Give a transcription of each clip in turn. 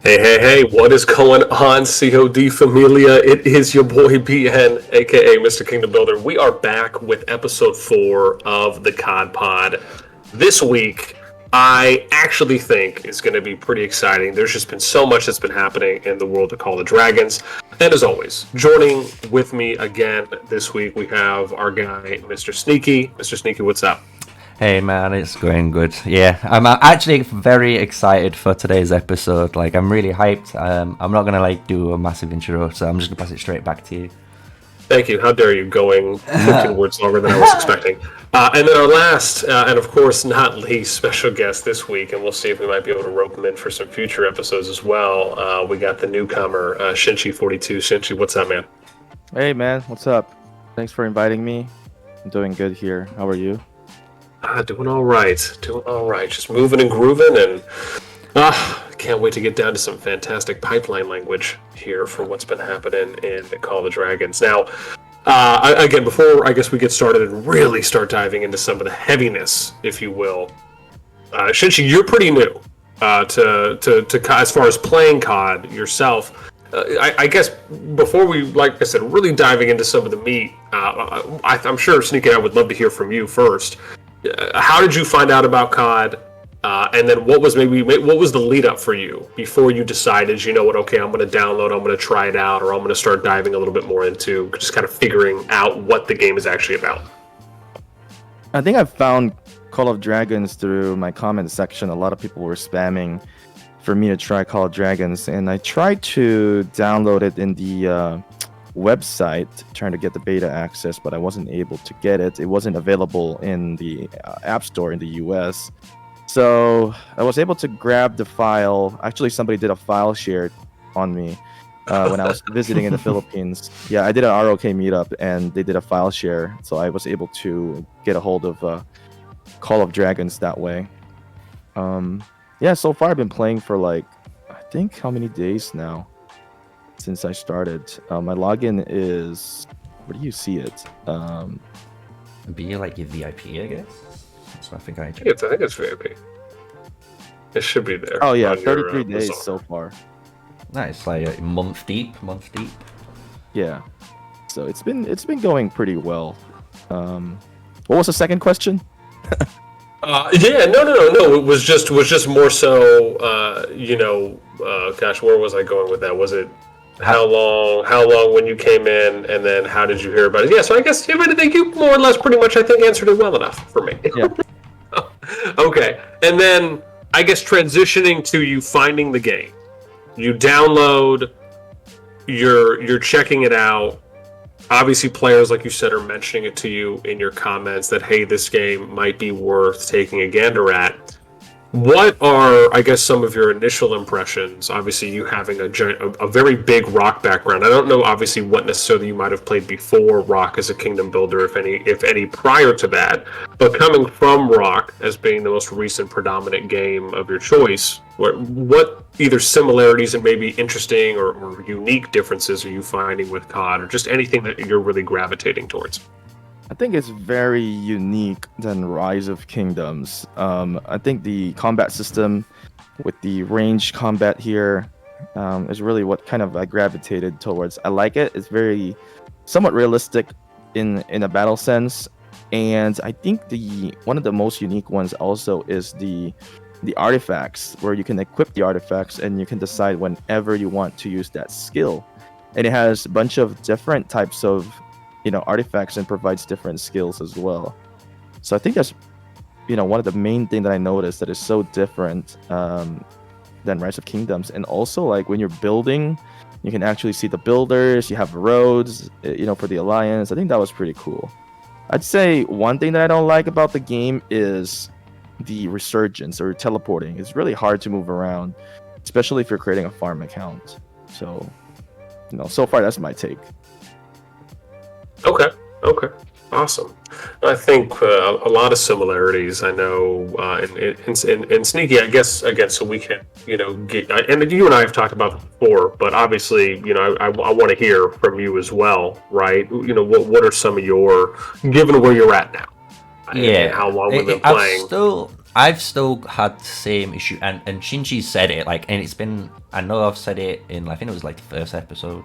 Hey, what is going on, COD Familia? It is your boy BN, aka Mr.Kingdombuilder. We are back with episode 4 of the COD Pod. This week, I actually think is going to be pretty exciting. There's just been so much that's been happening in the world of Call of Dragons. And as always, joining with me again this week, we have our guy, MrSneakyy. MrSneakyy, what's up? Hey man, it's going good. Yeah, I'm actually very excited for today's episode. Like, I'm really hyped. I'm not gonna do a massive intro, so I'm just gonna pass it straight back to you. Thank you. How dare you, going 15 words longer than I was expecting. And then our last, and of course not least, special guest this week, and we'll see if we might be able to rope him in for some future episodes as well. We got the newcomer, Shinchi42. Shinchi, what's up, man? Hey man, what's up? Thanks for inviting me. I'm doing good here. How are you? Doing all right. Just moving and grooving, and can't wait to get down to some fantastic pipeline language here for what's been happening in Call of the Dragons. Now, again, before I guess we get started and really start diving into some of the heaviness, if you will, Shinchi, you're pretty new to as far as playing COD yourself. I guess before we, like I said, really diving into some of the meat, I'm sure Sneaky and I would love to hear from you first. How did you find out about COD? And then what was the lead up for you before you decided, you know what, okay, I'm going to download, I'm going to try it out, or I'm going to start diving a little bit more into just kind of figuring out what the game is actually about? I think I found Call of Dragons through my comment section. A lot of people were spamming for me to try Call of Dragons, and I tried to download it in the website, trying to get the beta access, but I wasn't able to get it. It wasn't available in the App Store in the US. So I was able to grab the file. Actually, somebody did a file share on me when I was visiting in the Philippines. Yeah, I did an ROK meetup, and they did a file share, so I was able to get a hold of Call of Dragons that way. Yeah, so far I've been playing for I think how many days now since I started. My login is, where do you see it? Be like your VIP, I guess. So I think I checked. I think it's VIP. It should be there. Oh yeah, 33 days so far. Nice, like month deep. Yeah, so it's been going pretty well. What was the second question? Yeah, no. It was just more so. Gosh, where was I going with that? Was it how long when you came in, and then how did you hear about it? Yeah, so I guess I think you more or less pretty much answered it well enough for me. Yeah. Okay, and then I guess transitioning to you finding the game, you download, you're checking it out. Obviously, players, like you said, are mentioning it to you in your comments that, hey, this game might be worth taking a gander at. What are, I guess, some of your initial impressions? Obviously, you having a very big rock background. I don't know, obviously, what necessarily you might have played before rock as a kingdom builder, if any prior to that. But coming from rock as being the most recent predominant game of your choice, what either similarities and maybe interesting or unique differences are you finding with COD, or just anything that you're really gravitating towards? I think it's very unique than Rise of Kingdoms. I think the combat system with the range combat here is really what kind of I gravitated towards. I like it. It's very somewhat realistic in a battle sense, and I think one of the most unique ones also is the artifacts, where you can equip the artifacts and you can decide whenever you want to use that skill, and it has a bunch of different types of artifacts and provides different skills as well. So I think that's one of the main thing that I noticed that is so different than Rise of Kingdoms. And also, like, when you're building, you can actually see the builders, you have roads for the alliance. I think that was pretty cool. I'd say one thing that I don't like about the game is the resurgence or teleporting. It's really hard to move around, especially if you're creating a farm account. So so far that's my take. Okay, awesome. I think a lot of similarities. I know in Sneaky, I guess, again, so we can get, and you and I have talked about it before, but obviously I want to hear from you as well, right? What are some of your, given where you're at now, Yeah, and how long we've been playing? I've still had the same issue, and Shinchi said it, like, and it's been, I know I've said it in, I think it was like the first episode.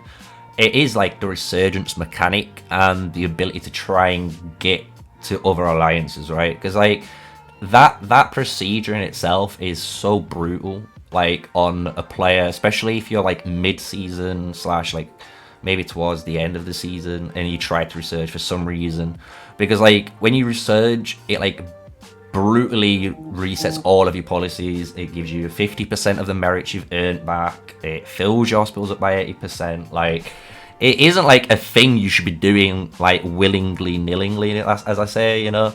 It is like the resurgence mechanic and the ability to try and get to other alliances, right? Because like that procedure in itself is so brutal, like on a player, especially if you're like mid-season slash like maybe towards the end of the season and you try to resurge for some reason, because like when you resurge, it like brutally resets all of your policies. It gives you 50% of the merits you've earned back. It fills your spills up by 80%. Like, it isn't like a thing you should be doing like willingly, nillingly, as I say, you know.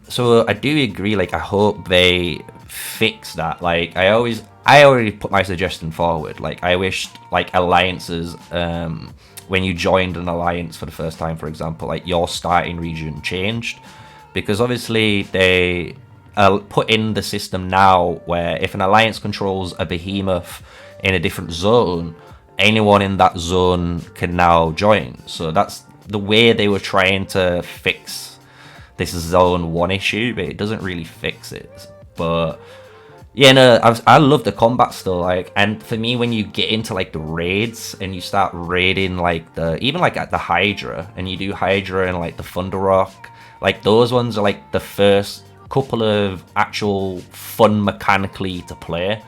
So I do agree. Like, I hope they fix that. Like, I already put my suggestion forward. Like, I wished like alliances, when you joined an alliance for the first time, for example, like your starting region changed. Because obviously they put in the system now where if an alliance controls a behemoth in a different zone, anyone in that zone can now join. So that's the way they were trying to fix this zone 1 issue, but it doesn't really fix it. But yeah, no, I love the combat still, like, and for me, when you get into like the raids and you start raiding like even like at the Hydra, and you do Hydra and like the Thunder Rock, like those ones are like the first couple of actual fun mechanically to play,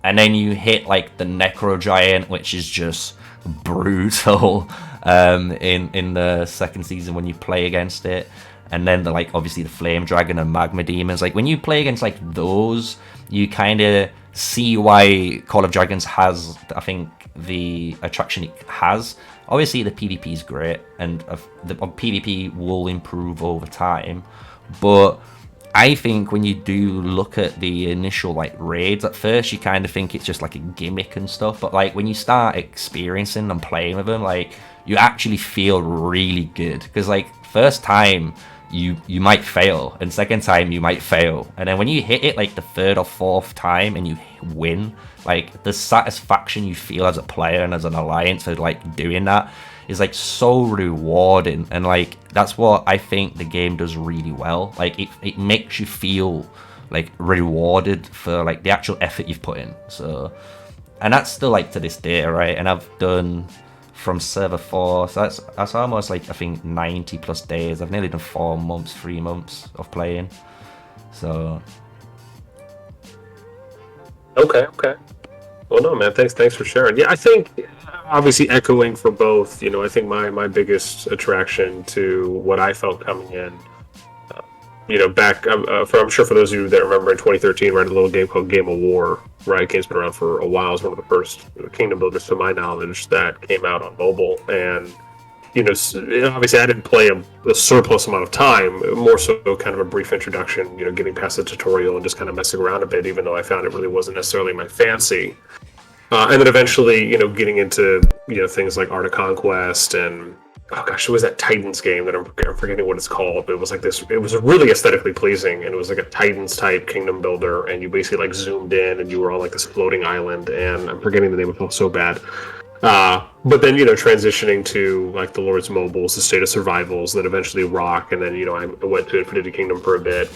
and then you hit like the Necro Giant, which is just brutal in the second season when you play against it, and then like obviously the Flame Dragon and Magma Demons. Like when you play against like those, you kind of see why Call of Dragons has, I think, the attraction it has. Obviously, the PvP is great, and the PvP will improve over time. But I think when you do look at the initial like raids, at first you kind of think it's just like a gimmick and stuff. But like when you start experiencing and playing with them, like you actually feel really good. Because like first time you might fail, and second time you might fail, and then when you hit it like the third or fourth time and you win, like the satisfaction you feel as a player and as an alliance for like doing that is like so rewarding. And like that's what I think the game does really well. Like it makes you feel like rewarded for like the actual effort you've put in. So, and that's still like to this day, right? And I've done from server 4, so that's almost like I think 90 plus days. I've nearly done 4 months, 3 months of playing. So okay. Well, no, man, thanks for sharing. Yeah, I think obviously echoing for both. You know, I think my biggest attraction to what I felt coming in, you know, back I'm sure for those of you that remember in 2013, right, a little game called Game of War, right? Game's been around for a while. It's one of the first Kingdom builders, to my knowledge, that came out on mobile. And you know, obviously I didn't play a surplus amount of time, more so kind of a brief introduction, you know, getting past the tutorial and just kind of messing around a bit, even though I found it really wasn't necessarily my fancy. And then eventually, you know, getting into, you know, things like Art of Conquest and, oh gosh, it was that Titans game that I'm forgetting what it's called, but it was like this, it was really aesthetically pleasing, and it was like a Titans type kingdom builder, and you basically like zoomed in and you were on like this floating island, and I'm forgetting the name, it felt so bad. But then, you know, transitioning to like the Lord's Mobiles, the State of Survivals, then eventually Rock, and then, you know, I went to Infinity Kingdom for a bit,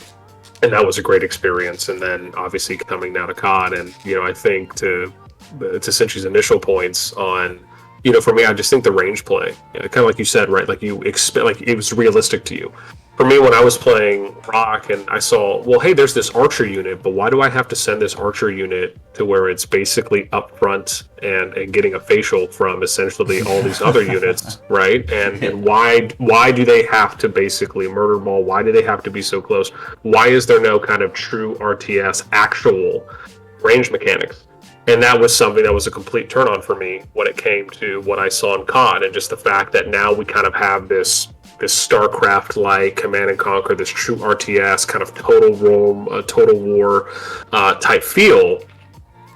and that was a great experience. And then obviously coming now to CoD, and, you know, I think to Shinchi's initial points on, you know, for me, I just think the range play, kind of like you said, right? Like you expect, like it was realistic to you. For me, when I was playing Rock and I saw, well, hey, there's this archer unit, but why do I have to send this archer unit to where it's basically up front and getting a facial from essentially all these other units, right? And why do they have to basically murder ball? Why do they have to be so close? Why is there no kind of true RTS actual range mechanics? And that was something that was a complete turn on for me when it came to what I saw in CoD, and just the fact that now we kind of have this StarCraft-like Command and Conquer, this true RTS kind of total war type feel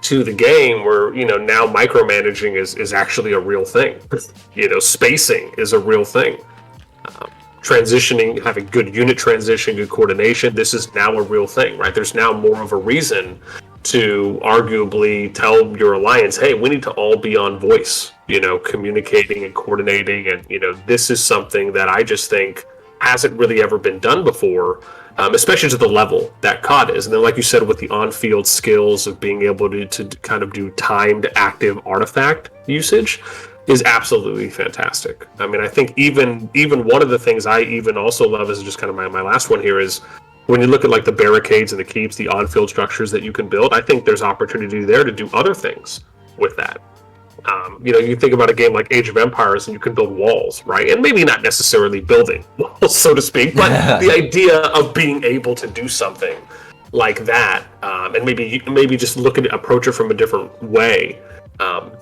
to the game, where, you know, now micromanaging is actually a real thing. You know, spacing is a real thing. Transitioning, having good unit transition, good coordination, this is now a real thing, right? There's now more of a reason to arguably tell your alliance, hey, we need to all be on voice, you know, communicating and coordinating. And, you know, this is something that I just think hasn't really ever been done before. especially to the level that COD is. And then, like you said, with the on-field skills of being able to kind of do timed active artifact usage is absolutely fantastic. I mean, I think even one of the things I even also love is just kind of my last one here is when you look at like the barricades and the keeps, the on-field structures that you can build, I think there's opportunity there to do other things with that. You think about a game like Age of Empires and you can build walls, right? And maybe not necessarily building walls, so to speak, but the idea of being able to do something like that, and maybe just approach it from a different way.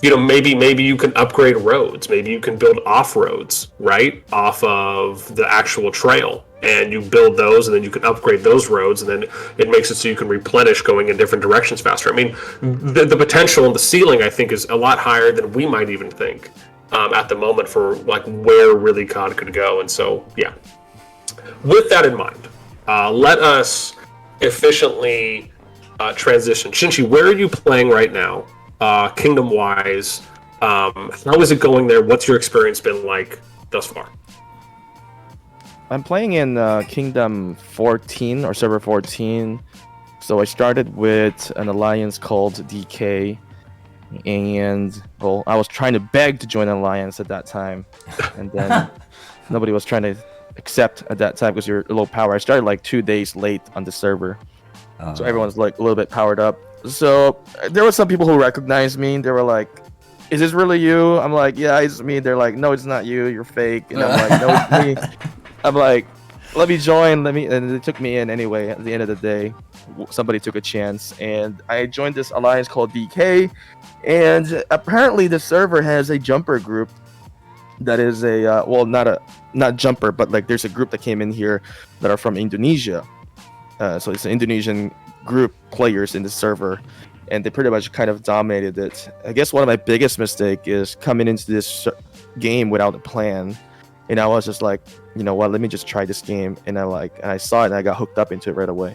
Maybe you can upgrade roads. Maybe you can build off roads, right, off of the actual trail, and you build those, and then you can upgrade those roads, and then it makes it so you can replenish going in different directions faster. I mean, the potential and the ceiling, I think, is a lot higher than we might even think at the moment for like where really COD could go. And so, yeah. With that in mind, let us efficiently transition. Shinchi, where are you playing right now? Kingdom wise, how is it going there? What's your experience been like thus far? I'm playing in Kingdom 14 or server 14. So I started with an alliance called DK, and well, I was trying to beg to join an alliance at that time, and then nobody was trying to accept at that time because you're low power. I started like 2 days late on the server, so everyone's like a little bit powered up. So there were some people who recognized me. They were like, "Is this really you?" I'm like, "Yeah, it's me." They're like, "No, it's not you. You're fake." And I'm like, "No, it's me." I'm like, "Let me join." And they took me in anyway. At the end of the day, somebody took a chance, and I joined this alliance called DK. And apparently, the server has a jumper group. That is not jumper, but like there's a group that came in here that are from Indonesia. So it's an Indonesian group players in the server, and they pretty much kind of dominated it. I guess one of my biggest mistake is coming into this game without a plan, and I was just like, you know what, let me just try this game, and I saw it and I got hooked up into it right away.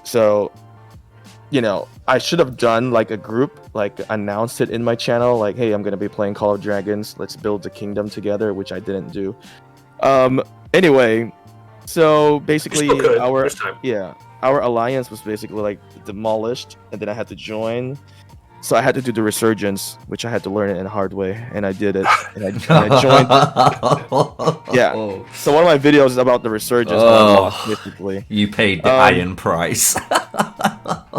So I should have done like a group, like announced it in my channel, like, hey, I'm gonna be playing Call of Dragons, let's build the kingdom together, which I didn't do. Anyway, so basically our alliance was basically like demolished, and then I had to join. So I had to do the resurgence, which I had to learn it in a hard way, and I did it. And I joined. Yeah. So one of my videos is about the resurgence. Basically, you paid the iron price.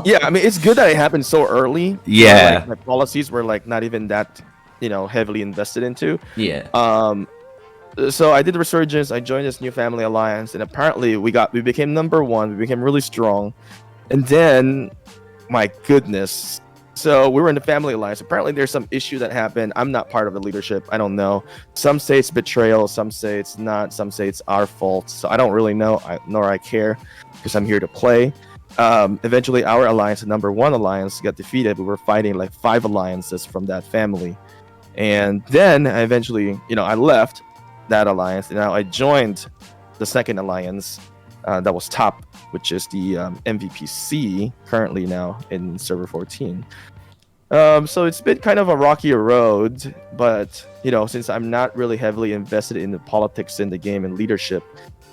Yeah, I mean, it's good that it happened so early. Yeah. Like, my policies were like not even that, heavily invested into. Yeah. So I did the resurgence. I joined this new family alliance, and apparently we became number 1. We became really strong, and then, my goodness. So we were in the family alliance. Apparently there's some issue that happened. I'm not part of the leadership. I don't know. Some say it's betrayal. Some say it's not. Some say it's our fault. So I don't really know, nor I care, because I'm here to play. Eventually our alliance, the number 1 alliance, got defeated. We were fighting like 5 alliances from that family. And then I eventually, I left that alliance, and now I joined the second alliance that was top, which is the MVPC currently now in server 14. So it's been kind of a rocky road, but since I'm not really heavily invested in the politics in the game and leadership,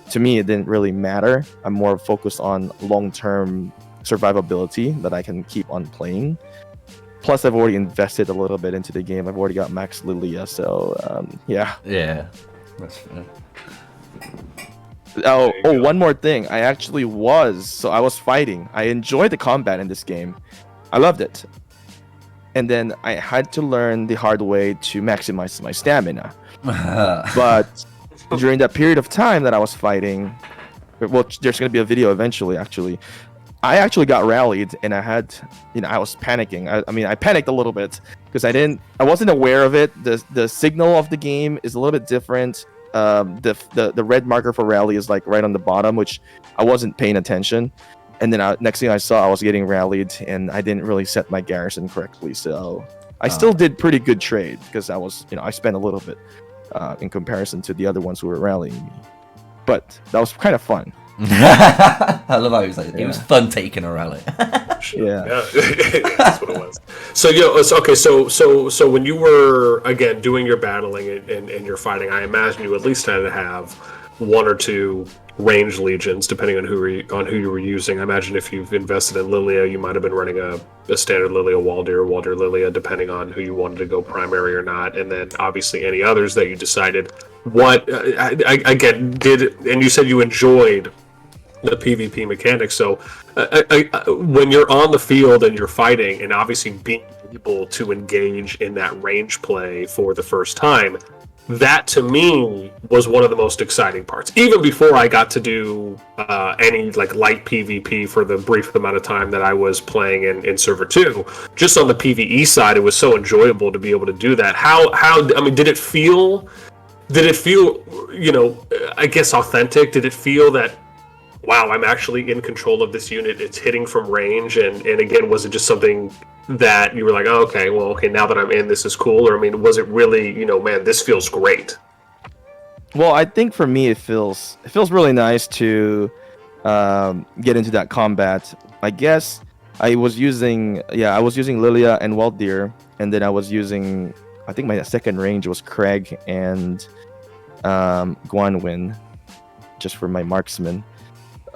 to me it didn't really matter. I'm more focused on long-term survivability that I can keep on playing. Plus, I've already invested a little bit into the game. I've already got Max Lilia, so yeah. Yeah, that's fair. Oh, one more thing. I was fighting. I enjoyed the combat in this game. I loved it. And then I had to learn the hard way to maximize my stamina. But during that period of time that I was fighting, well, there's going to be a video eventually, actually. I actually got rallied, and I was panicking. I panicked a little bit because I wasn't aware of it. The signal of the game is a little bit different. The red marker for rally is like right on the bottom, which I wasn't paying attention. And then next thing I saw, I was getting rallied, and I didn't really set my garrison correctly. So I still did pretty good trade because I spent a little bit in comparison to the other ones who were rallying me. But that was kind of fun. I love how he was like, it was fun taking a rally. Yeah. That's what it was. So when you were again doing your battling and your fighting, I imagine you at least had to have 1 or 2 range legions, depending on who you were using. I imagine if you've invested in Lilia, you might have been running a standard Lilia Waldir or Waldir Lilia, depending on who you wanted to go primary or not. And then obviously any others that you decided. What I get and you said you enjoyed the PvP mechanics. So when you're on the field and you're fighting, and obviously being able to engage in that range play for the first time, that to me was one of the most exciting parts. Even before I got to do any like light PvP for the brief amount of time that I was playing in Server 2, just on the PvE side, it was so enjoyable to be able to do that. How I mean, did it feel, you know, I guess authentic? Did it feel that, wow, I'm actually in control of this unit, it's hitting from range, and again, was it just something that you were like, oh, okay, well, okay, now that I'm in, this is cool? Or I mean, was it really, you know, man, this feels great? Well, I think for me, it feels really nice to get into that combat. I guess I was using Lilia and Waldir, and then I was using, I think my second range was Craig and Guanwin, just for my marksman.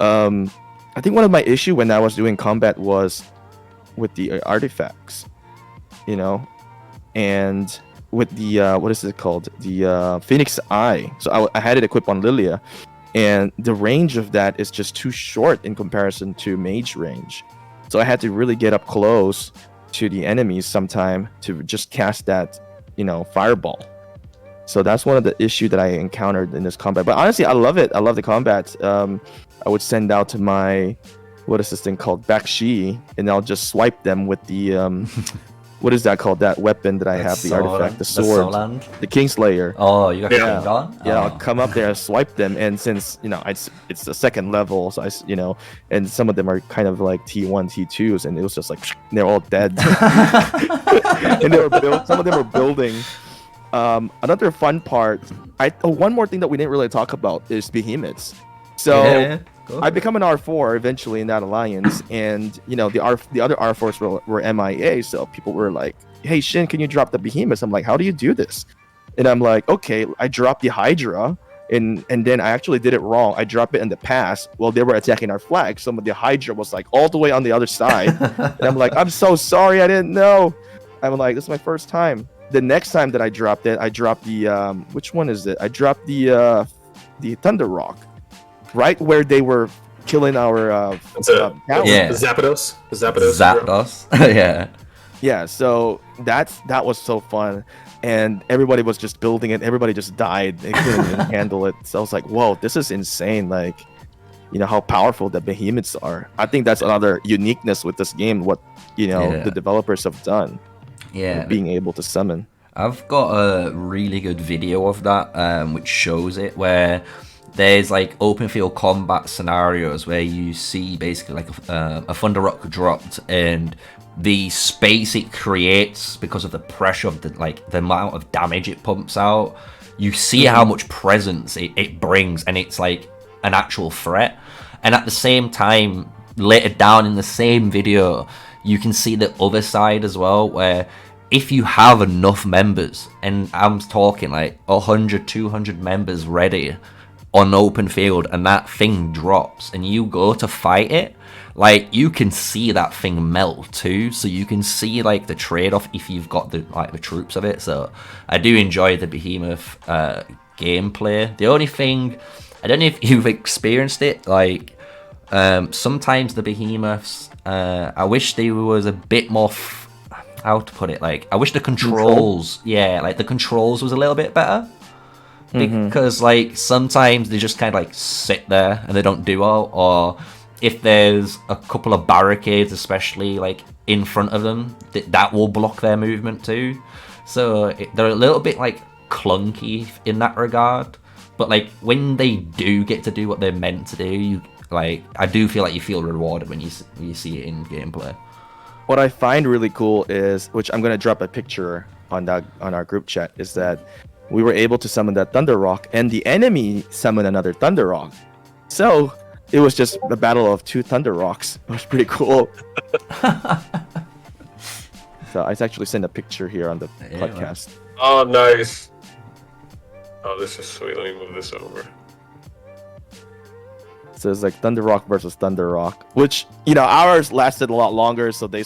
I think one of my issue when I was doing combat was with the artifacts, you know, and with the what is it called, the Phoenix Eye. So I had it equipped on Lilia, and the range of that is just too short in comparison to mage range. So I had to really get up close to the enemies sometime to just cast that, you know, fireball. So that's one of the issue that I encountered in this combat. But honestly, I love it. I love the combat. I would send out to my, what is this thing called, Bakshi, and I'll just swipe them with the what is that called? That weapon that I have, the artifact, the sword, the Kingslayer. Oh, you got yeah. on? Yeah, Oh. I'll come up there and swipe them, and since, you know, it's the second level, so you know, and some of them are kind of like T1, T2s, and it was just like they're all dead, and they were some of them were building. Another fun part, one more thing that we didn't really talk about is behemoths. So Yeah, I become an R4 eventually in that alliance, and you know, the other R4s were MIA, so people were like, hey Shin, can you drop the behemoths? I'm like, how do you do this? And I'm like, okay, I dropped the Hydra, and then I actually did it wrong. I dropped it in the pass while they were attacking our flag. Some of the Hydra was like all the way on the other side, and I'm like, I'm so sorry, I didn't know. I'm like, this is my first time. The next time that I dropped it, I dropped the which one is it? I dropped the Thunder Rock, right where they were killing our tower. Yeah. Zapdos. Yeah. Yeah, so that was so fun, and everybody was just building it. Everybody just died. They couldn't even handle it. So I was like, whoa, this is insane. Like, you know, how powerful the behemoths are. I think that's another uniqueness with this game, what, you know, the developers have done. Yeah. Being able to summon. I've got a really good video of that, which shows it, where there's like open field combat scenarios where you see basically like a Thunder Rock dropped, and the space it creates because of the pressure of the amount of damage it pumps out. You see how much presence it brings, and it's like an actual threat. And at the same time, later down in the same video, you can see the other side as well, where if you have enough members, and I'm talking like 100, 200 members ready on open field, and that thing drops and you go to fight it, like you can see that thing melt too. So you can see like the trade-off if you've got the troops of it. So I do enjoy the behemoth gameplay. The only thing, I don't know if you've experienced it, like sometimes the behemoths, I wish there was a bit more how to put it, like I wish the controls, like the controls was a little bit better, because like sometimes they just kind of like sit there and they don't do all, or if there's a couple of barricades especially like in front of them, that will block their movement too. So they're a little bit like clunky in that regard, but like when they do get to do what they're meant to do, I do feel like you feel rewarded when you see it in gameplay. What I find really cool is, which I'm gonna drop a picture on our group chat, is that we were able to summon that Thunder Rock, and the enemy summoned another Thunder Rock. So it was just a battle of two Thunder Rocks. It was pretty cool. So I actually sent a picture here on the podcast. Oh, nice. Oh, this is sweet. Let me move this over. So it's like Thunder Rock versus Thunder Rock, which you know ours lasted a lot longer, so they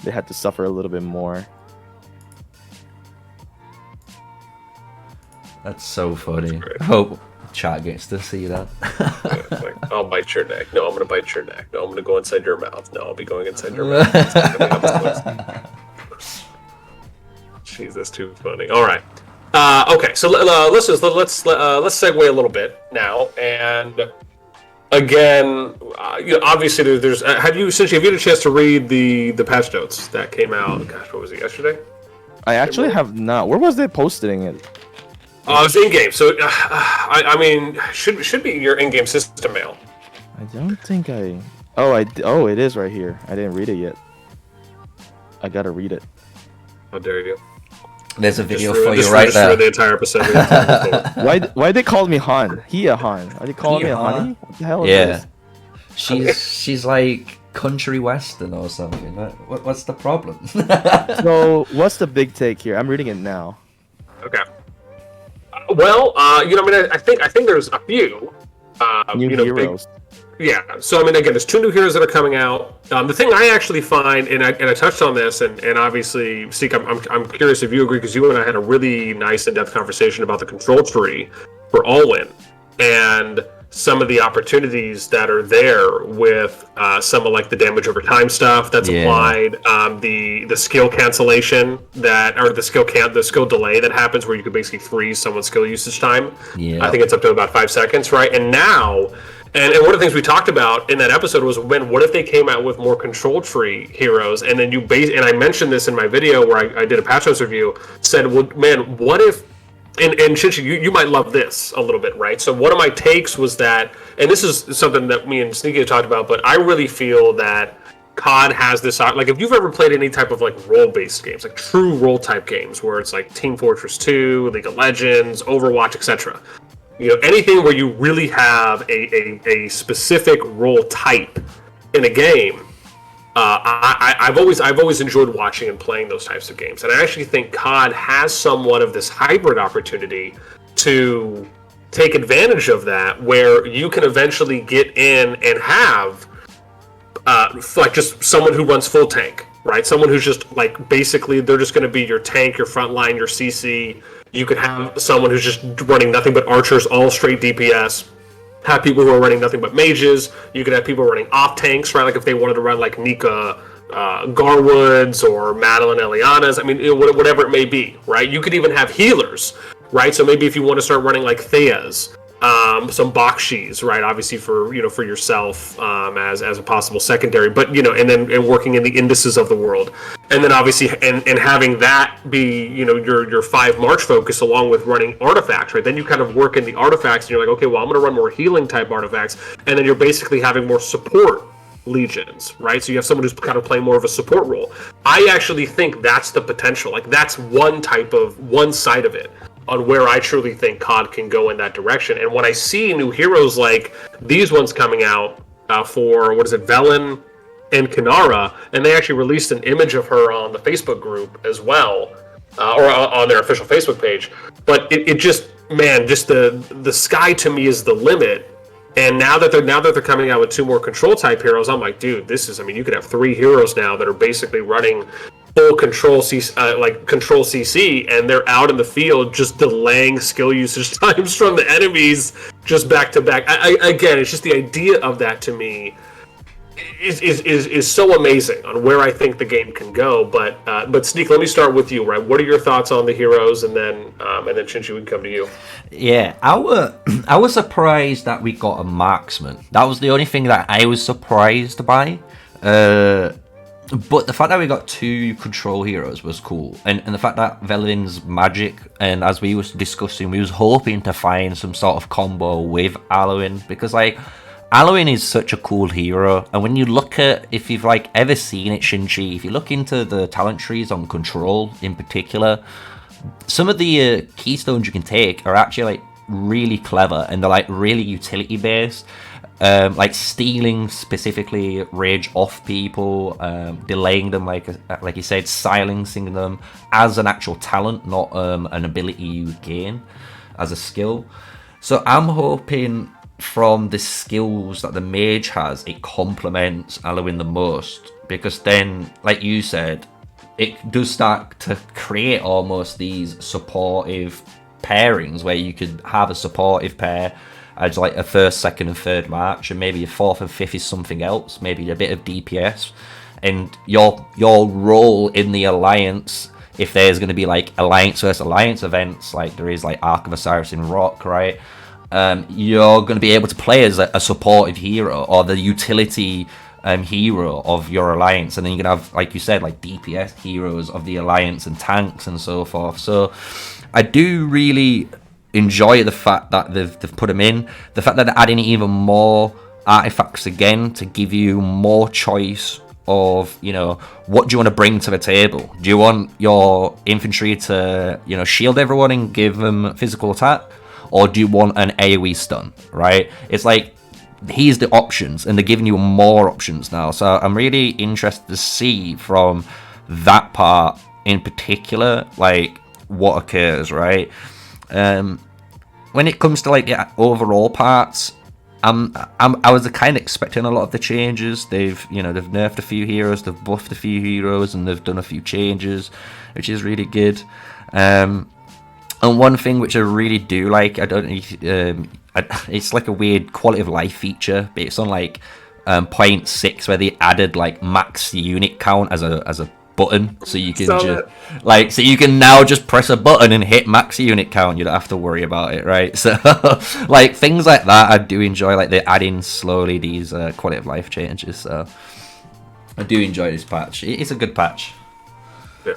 had to suffer a little bit more. That's so funny. I hope chat gets to see that. It's like, I'll bite your neck. No, I'm gonna bite your neck. No, I'm gonna go inside your mouth. No, I'll be going inside your mouth. Jeez, that's too funny. All right. Okay, so let's segue a little bit now, and again, obviously there's. Have you had a chance to read the patch notes that came out? Gosh, what was it, yesterday? I actually have not. Where was they posting it? It was in game, so I mean, should be your in-game system mail. I don't think I. Oh, it is right here. I didn't read it yet. I gotta read it. How dare you? There's a video for you right there. The entire episode. Why they call me Han? Han. Are they calling me a honey? What the hell is this? She's like country western or something. What's the problem? So what's the big take here? I'm reading it now. Okay. Well, I think there's a few new heroes. Yeah. So I mean, again, there's 2 new heroes that are coming out. The thing I actually find, and I touched on this, and obviously, Sneak, I'm curious if you agree, because you and I had a really nice in-depth conversation about the control tree for All-In, and some of the opportunities that are there with some of like the damage over time stuff that's applied, the skill cancellation the skill delay that happens where you could basically freeze someone's skill usage time. I think it's up to about 5 seconds, right? And now. And one of the things we talked about in that episode was, what if they came out with more control tree heroes, and then and I mentioned this in my video where I did a patch notes review, said, well, man, what if, and Shinchi, you might love this a little bit, right? So one of my takes was that, and this is something that me and Sneakyy talked about, but I really feel that CoD has this, like if you've ever played any type of like role-based games, like true role-type games, where it's like Team Fortress 2, League of Legends, Overwatch, etc., anything where you really have a specific role type in a game, I've always enjoyed watching and playing those types of games, and I actually think CoD has somewhat of this hybrid opportunity to take advantage of that, where you can eventually get in and have like just someone who runs full tank, right? Someone who's just like basically they're just going to be your tank, your front line, your CC. You could have someone who's just running nothing but archers, all straight DPS. Have people who are running nothing but mages. You could have people running off tanks, right? Like if they wanted to run like Nika Garwoods or Madeline Elianas. I mean, whatever it may be, right? You could even have healers, right? So maybe if you want to start running like Theas, some Bakshis, right? Obviously for yourself as a possible secondary, but and working in the indices of the world, and then obviously and having that be your 5 March focus along with running artifacts, right? Then you kind of work in the artifacts, and you're like, okay, well I'm going to run more healing type artifacts, and then you're basically having more support legions, right? So you have someone who's kind of playing more of a support role. I actually think that's the potential. Like that's one side of it, on where I truly think CoD can go in that direction. And when I see new heroes like these ones coming out for, Velen and Kinara, and they actually released an image of her on the Facebook group as well, or on their official Facebook page. But it just, man, just the sky to me is the limit. And now that they're coming out with 2 more control type heroes, I'm like, dude, this is, I mean, you could have 3 heroes now that are basically running full control CC, and they're out in the field just delaying skill usage times from the enemies just back to back. Again, it's just the idea of that to me is so amazing on where I think the game can go. But Sneak, let me start with you, right? What are your thoughts on the heroes, and then Shinchi, we can come to you. Yeah, I was surprised that we got a marksman. That was the only thing that I was surprised by. But the fact that we got 2 control heroes was cool, and the fact that Velen's magic, and as we was discussing, we was hoping to find some sort of combo with Alwyn, because like Alwyn is such a cool hero, and when you look at, if you've like ever seen it, Shinchi, if you look into the talent trees on control in particular, some of the keystones you can take are actually like really clever, and they're like really utility based. Like stealing specifically rage off people, delaying them, like you said, silencing them as an actual talent, not an ability you gain as a skill. So I'm hoping from the skills that the mage has, it complements Alwyn the most, because then, like you said, it does start to create almost these supportive pairings where you could have a supportive pair as like a first, second, and third match, and maybe a fourth and fifth is something else, maybe a bit of DPS, and your role in the alliance. If there's going to be like alliance versus alliance events, like there is like Ark of Osiris in Rock, right? You're going to be able to play as a supportive hero or the utility hero of your alliance, and then you can have, like you said, like DPS heroes of the alliance and tanks and so forth. So I do really enjoy the fact that they've put them in, the fact that they're adding even more artifacts again to give you more choice of, you know, what do you want to bring to the table. Do you want your infantry to, you know, shield everyone and give them physical attack, or do you want an AoE stun, right? It's like, here's the options, and they're giving you more options now. So I'm really interested to see from that part in particular, like, what occurs, right? When it comes to like the overall parts, I was kind of expecting a lot of the changes. They've nerfed a few heroes, they've buffed a few heroes, and they've done a few changes, which is really good. And one thing which I really do like, it's like a weird quality of life feature based on like 0.6, where they added like max unit count as a button, so you can so you can now just press a button and hit max unit count. You don't have to worry about it, right? So like things like that I do enjoy, like they're adding slowly these quality of life changes. So I do enjoy this patch. It's a good patch. Yeah.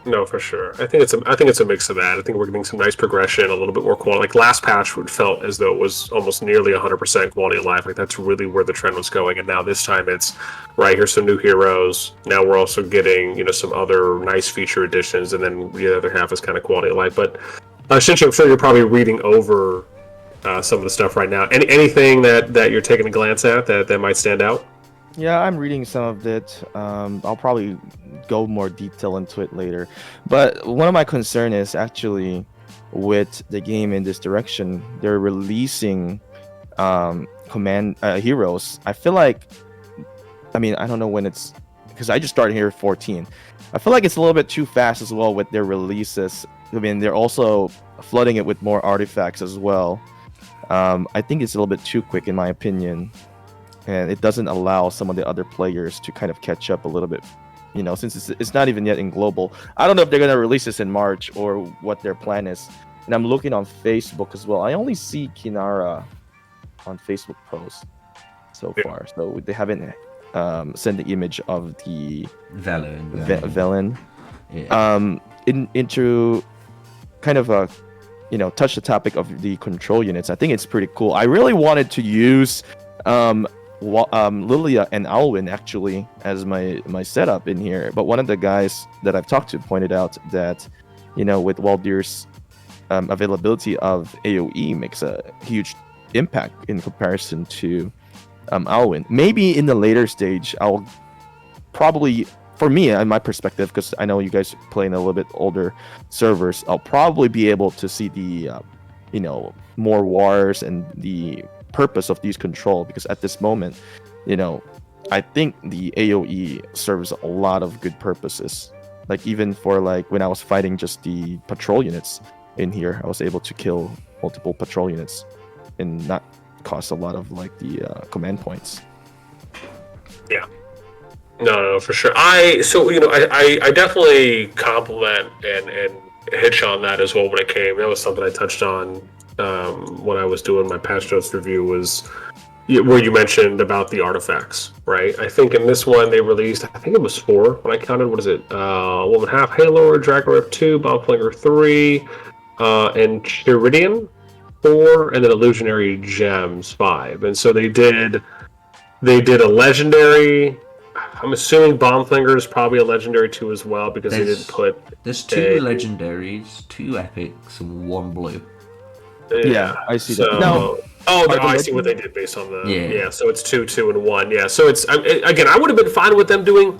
No, for sure. I think it's a mix of that. I think we're getting some nice progression, a little bit more quality. Like last patch, it felt as though it was almost nearly 100% quality of life. Like that's really where the trend was going. And now this time it's right. Here's some new heroes. Now we're also getting, you know, some other nice feature additions, and then the other half is kind of quality of life. But Shinchi, I'm sure you're probably reading over some of the stuff right now. Anything that you're taking a glance at that might stand out? Yeah, I'm reading some of it. I'll probably go more detail into it later. But one of my concern is actually with the game in this direction. They're releasing heroes. I feel like, I mean, I don't know when it's, because I just started here at 14. I feel like it's a little bit too fast as well with their releases. I mean, they're also flooding it with more artifacts as well. I think it's a little bit too quick in my opinion. And it doesn't allow some of the other players to kind of catch up a little bit, you know, since it's not even yet in global. I don't know if they're going to release this in March or what their plan is. And I'm looking on Facebook as well. I only see Kinara on Facebook posts so far. So they haven't sent the image of the Velen. Yeah. Into kind of a, you know, touch the topic of the control units. I think it's pretty cool. I really wanted to use Lilia and Alwyn actually as my setup in here, but one of the guys that I've talked to pointed out that, you know, with Waldir's availability of AoE makes a huge impact in comparison to Alwyn. Maybe in the later stage I'll probably, for me in my perspective, because I know you guys play in a little bit older servers, I'll probably be able to see the you know, more wars and the purpose of these control, because at this moment, you know, I think the AoE serves a lot of good purposes. Like even for like when I was fighting just the patrol units in here, I was able to kill multiple patrol units and not cost a lot of like the command points. Yeah. No, for sure. I definitely compliment and hitch on that as well when it came. That was something I touched on when I was doing my patch notes review, was where you mentioned about the artifacts, right? I think in this one they released, I think it was 4 when I counted. What is it? Woman Half Halo, Dragon Rip 2, Bombflinger 3, and Chiridian 4, and then Illusionary Gems 5. And so they did a legendary. I'm assuming Bombflinger is probably a legendary too as well, because they didn't put. There's 2 legendaries, 2 epics, and 1 blue. Yeah, I see that. No. I see what they did based on the. Yeah, so it's 2, 2, and 1. Yeah, so it's again, I would have been fine with them doing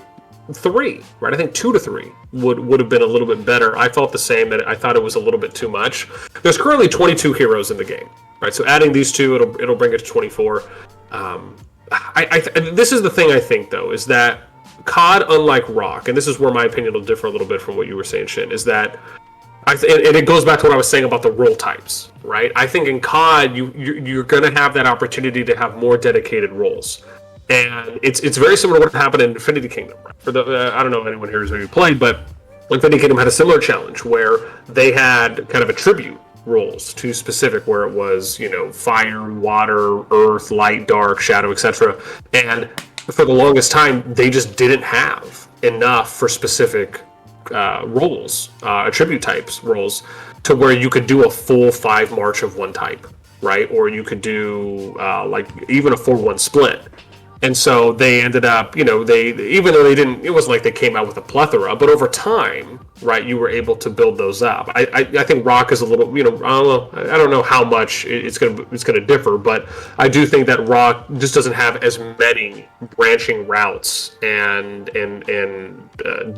3, right? I think 2 to 3 would have been a little bit better. I felt the same, that I thought it was a little bit too much. There's currently 22 heroes in the game, right? So adding these 2, it'll bring it to 24. This is the thing I think, though, is that CoD, unlike Rock, and this is where my opinion will differ a little bit from what you were saying, Shin, is that and it goes back to what I was saying about the role types, right? I think in CoD, you're going to have that opportunity to have more dedicated roles. And it's very similar to what happened in Infinity Kingdom. Right? For the I don't know if anyone here has maybe played, but Infinity Kingdom had a similar challenge where they had kind of attribute roles to specific, where it was, fire, water, earth, light, dark, shadow, etc. And for the longest time, they just didn't have enough for specific roles, attribute types roles, to where you could do a full 5 march of one type, right? Or you could do like even a 4-1 split. And so they ended up, they, even though they didn't, it wasn't like they came out with a plethora, but over time, right, you were able to build those up. I think Rock is a little, I don't know how much it's gonna differ, but I do think that Rock just doesn't have as many branching routes and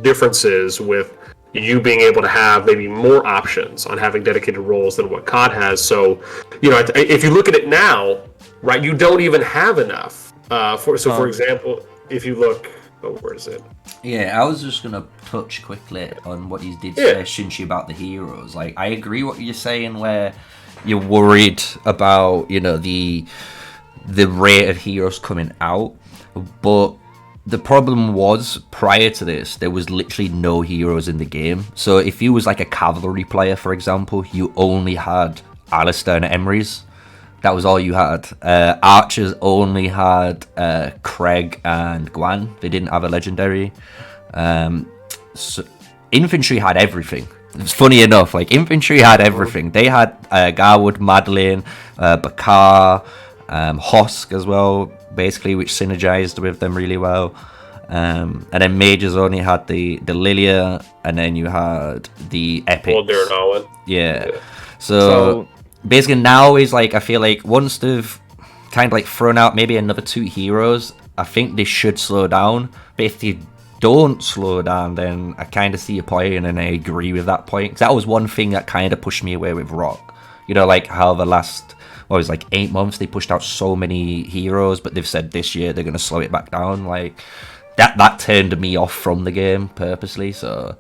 differences with you being able to have maybe more options on having dedicated roles than what CoD has. So, if you look at it now, right, you don't even have enough. For example, if you look, where is it? Yeah, I was just gonna touch quickly on what you did say, Shinchi, about the heroes. Like, I agree what you're saying, where you're worried about, the rate of heroes coming out, but the problem was, prior to this, there was literally no heroes in the game. So if you was like a cavalry player, for example, you only had Alistair and Emrys. That was all you had. Archers only had Craig and Guan. They didn't have a legendary. So infantry had everything. It's funny enough, like, infantry had everything. They had Garwood, Madeline, Bakar, Hosk as well, basically, which synergized with them really well. And then mages only had the Lilia, and then you had the epics. Walder and Alwyn. Yeah. So basically now is like, I feel like once they've kind of like thrown out maybe another 2 heroes, I think they should slow down. But if they don't slow down, then I kind of see your point, and I agree with that point. Because that was one thing that kind of pushed me away with Rock. Like how the last, 8 months they pushed out so many heroes, but they've said this year they're going to slow it back down. Like that turned me off from the game purposely. So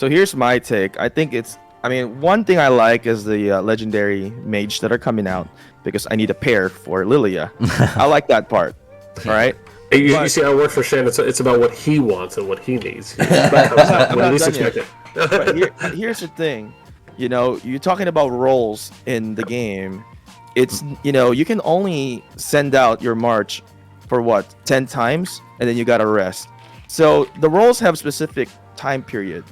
here's my take. One thing I like is the legendary mage that are coming out, because I need a pair for Lilia. I like that part. All right. You see how it works for Shen. It's about what he wants and what he needs. Here's the thing. You're talking about roles in the game. It's, you can only send out your march for 10 times, and then you gotta rest. So the roles have specific time period.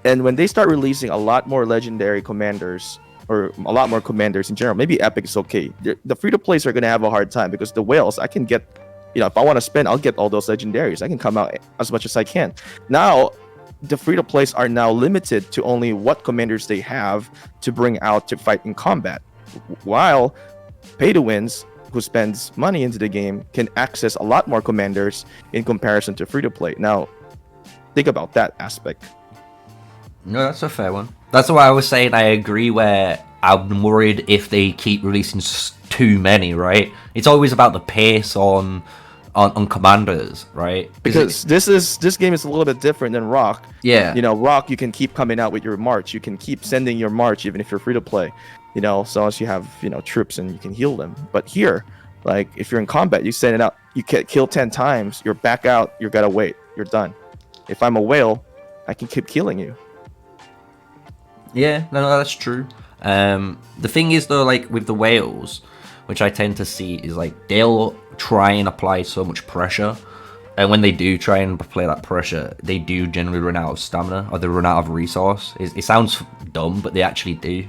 And when they start releasing a lot more legendary commanders, or a lot more commanders in general, maybe Epic is okay. The free-to-plays are going to have a hard time, because the whales, I can get, if I want to spend, I'll get all those legendaries. I can come out as much as I can. Now, the free-to-plays are now limited to only what commanders they have to bring out to fight in combat. While pay-to-wins, who spends money into the game, can access a lot more commanders in comparison to free-to-play. Now, think about that aspect. No, that's a fair one. That's why I was saying I agree, where I'm worried if they keep releasing too many, right? It's always about the pace on commanders, right? Because this game is a little bit different than Rock. Yeah. Rock, you can keep coming out with your march. You can keep sending your march even if you're free to play. So as you have, troops and you can heal them. But here, like, if you're in combat, you send it out, you get killed 10 times, you're back out, you gotta wait, you're done. If I'm a whale, I can keep killing you. Yeah, no, that's true. The thing is, though, like with the whales, which I tend to see, is like they'll try and apply so much pressure, and when they do try and apply that pressure, they do generally run out of stamina, or they run out of resource. It sounds dumb, but they actually do.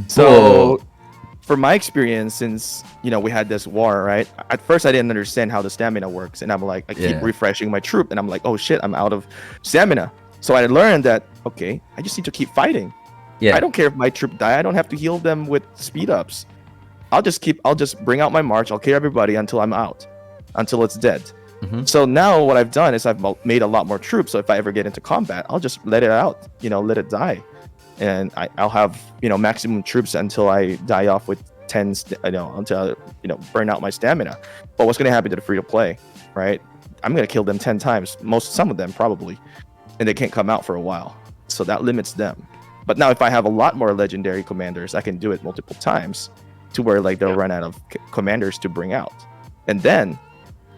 So, for my experience, since we had this war, right? At first, I didn't understand how the stamina works, and I'm like, I keep refreshing my troop, and I'm like, oh shit, I'm out of stamina. So I learned that, okay, I just need to keep fighting. Yeah. I don't care if my troop die. I don't have to heal them with speed ups. I'll just bring out my march. I'll kill everybody until I'm out, until it's dead. So now what I've done is I've made a lot more troops. So if I ever get into combat, I'll just let it out, let it die, and I'll have maximum troops until I die off with 10, until I burn out my stamina. But what's going to happen to the free to play, right? I'm going to kill them 10 times, some of them probably, and they can't come out for a while. So that limits them. But now if I have a lot more legendary commanders, I can do it multiple times to where like they'll run out of commanders to bring out, and then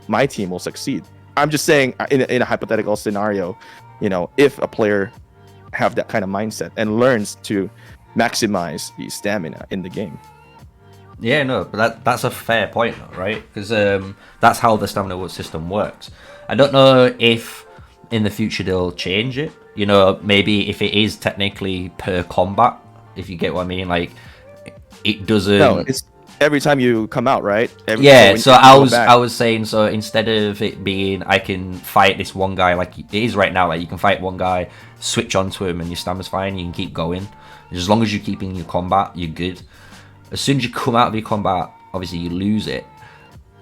my team will succeed. I'm just saying in a hypothetical scenario, if a player have that kind of mindset and learns to maximize the stamina in the game. Yeah, no, but that's a fair point, right? Because that's how the stamina system works. I don't know if in the future they'll change it. Maybe if it is technically per combat, if you get what I mean, like it doesn't. No, it's every time you come out, right? So I was saying, so instead of it being I can fight this one guy like it is right now, like you can fight one guy, switch onto him, and your stamina's fine. You can keep going as long as you're keeping your combat. You're good. As soon as you come out of your combat, obviously you lose it.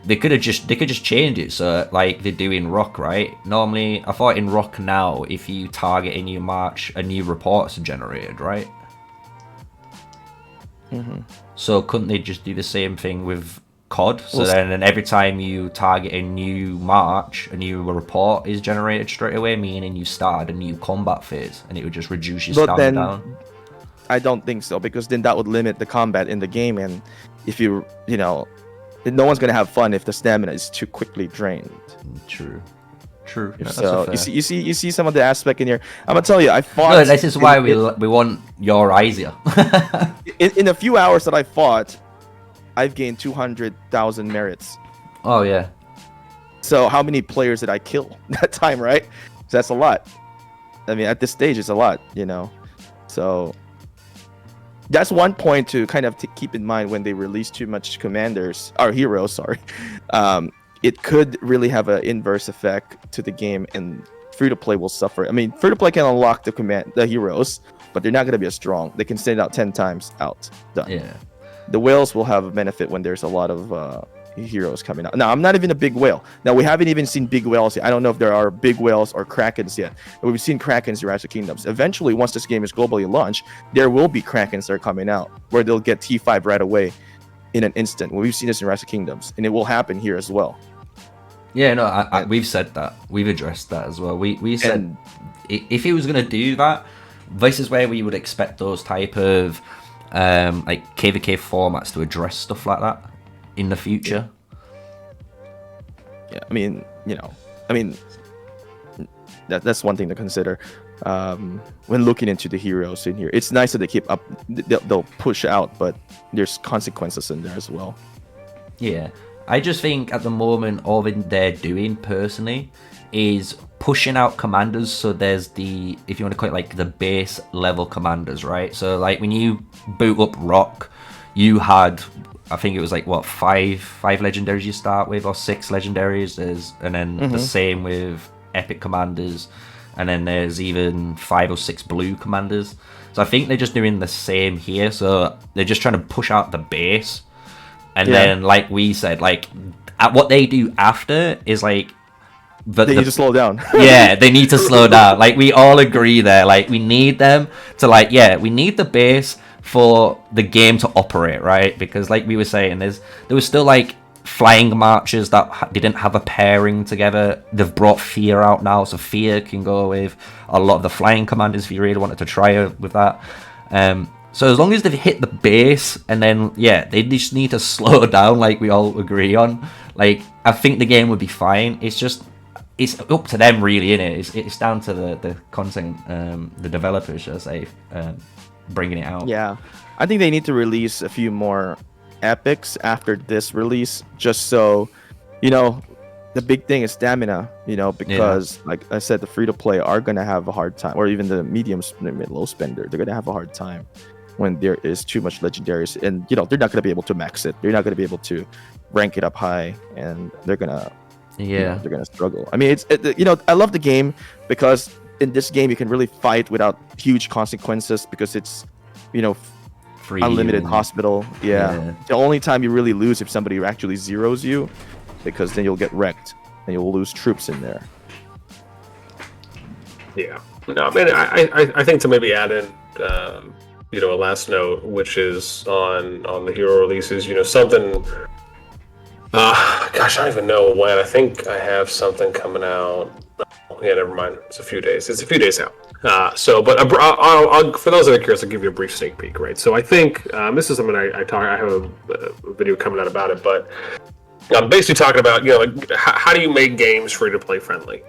They could just change it, so like they do in Rock, right? Normally, I thought in Rock now, if you target in your march, a new report's generated, right? So couldn't they just do the same thing with CoD? So then every time you target a new march, a new report is generated straight away, meaning you started a new combat phase, and it would just reduce your stamina down. I don't think so, because then that would limit the combat in the game, and if no one's gonna have fun if the stamina is too quickly drained. True. So you see some of the aspect in here. I'm gonna tell you, I fought. No, this is why we want your eyes here. in a few hours that I fought, I've gained 200,000 merits. Oh yeah. So how many players did I kill that time, right? So that's a lot. I mean, at this stage, it's a lot, So that's one point to kind of keep in mind when they release too much commanders or heroes. Sorry, it could really have an inverse effect to the game, and free to play will suffer. I mean, free to play can unlock the heroes, but they're not going to be as strong. They can stand out 10 times out. Done. Yeah. The whales will have a benefit when there's a lot of heroes coming out. Now, I'm not even a big whale. Now, we haven't even seen big whales yet. I don't know if there are big whales or krakens yet. But we've seen krakens in Rise of Kingdoms. Eventually, once this game is globally launched, there will be krakens that are coming out where they'll get T5 right away in an instant. Well, we've seen this in Rise of Kingdoms, and it will happen here as well. Yeah, no, we've said that. We've addressed that as well. We said if he was going to do that, this is where we would expect those type of like KVK formats to address stuff like that in the future. Yeah, I mean, that's one thing to consider when looking into the heroes in here. It's nice that they keep up, they'll push out, but there's consequences in there as well. Yeah, I just think at the moment all they're doing personally is pushing out commanders. So there's the, if you want to call it like the base level commanders, right? So like when you boot up Rock, you had, I think it was like what, five legendaries you start with, or 6 legendaries, and then the same with epic commanders, and then there's even 5 or 6 blue commanders. So I think they're just doing the same here. So they're just trying to push out the base, and then like we said, like what they do after is like they need to slow down. Yeah, they need to slow down. Like we all agree there. Like we need them to we need the base for the game to operate, right? Because like we were saying, there was still like flying marches that didn't have a pairing together. They've brought Fear out now, so Fear can go with a lot of the flying commanders if you really wanted to try with that. So as long as they've hit the base, and then they just need to slow down, like we all agree on. Like I think the game would be fine. It's up to them really, innit? It's down to the content, the developers, should I say, bringing it out. Yeah, I think they need to release a few more epics after this release, just so the big thing is stamina, because like I said, the free to play are gonna have a hard time, or even the low spender, they're gonna have a hard time when there is too much legendaries, and they're not gonna be able to max it, they're not gonna be able to rank it up high, and they're gonna they're gonna struggle. I mean, I love the game because in this game you can really fight without huge consequences, because it's free, unlimited hospital. The only time you really lose if somebody actually zeroes you, because then you'll get wrecked. and you'll lose troops in there. Yeah. No, I mean, I think to maybe add in, a last note, which is on the hero releases, something. Gosh, I don't even know when. I think I have something coming out. Yeah, never mind. It's a few days. It's a few days out. But I'll, for those that are curious, I'll give you a brief sneak peek, right? So I think this is something I have a video coming out about it, but I'm basically talking about, how do you make games free to play friendly,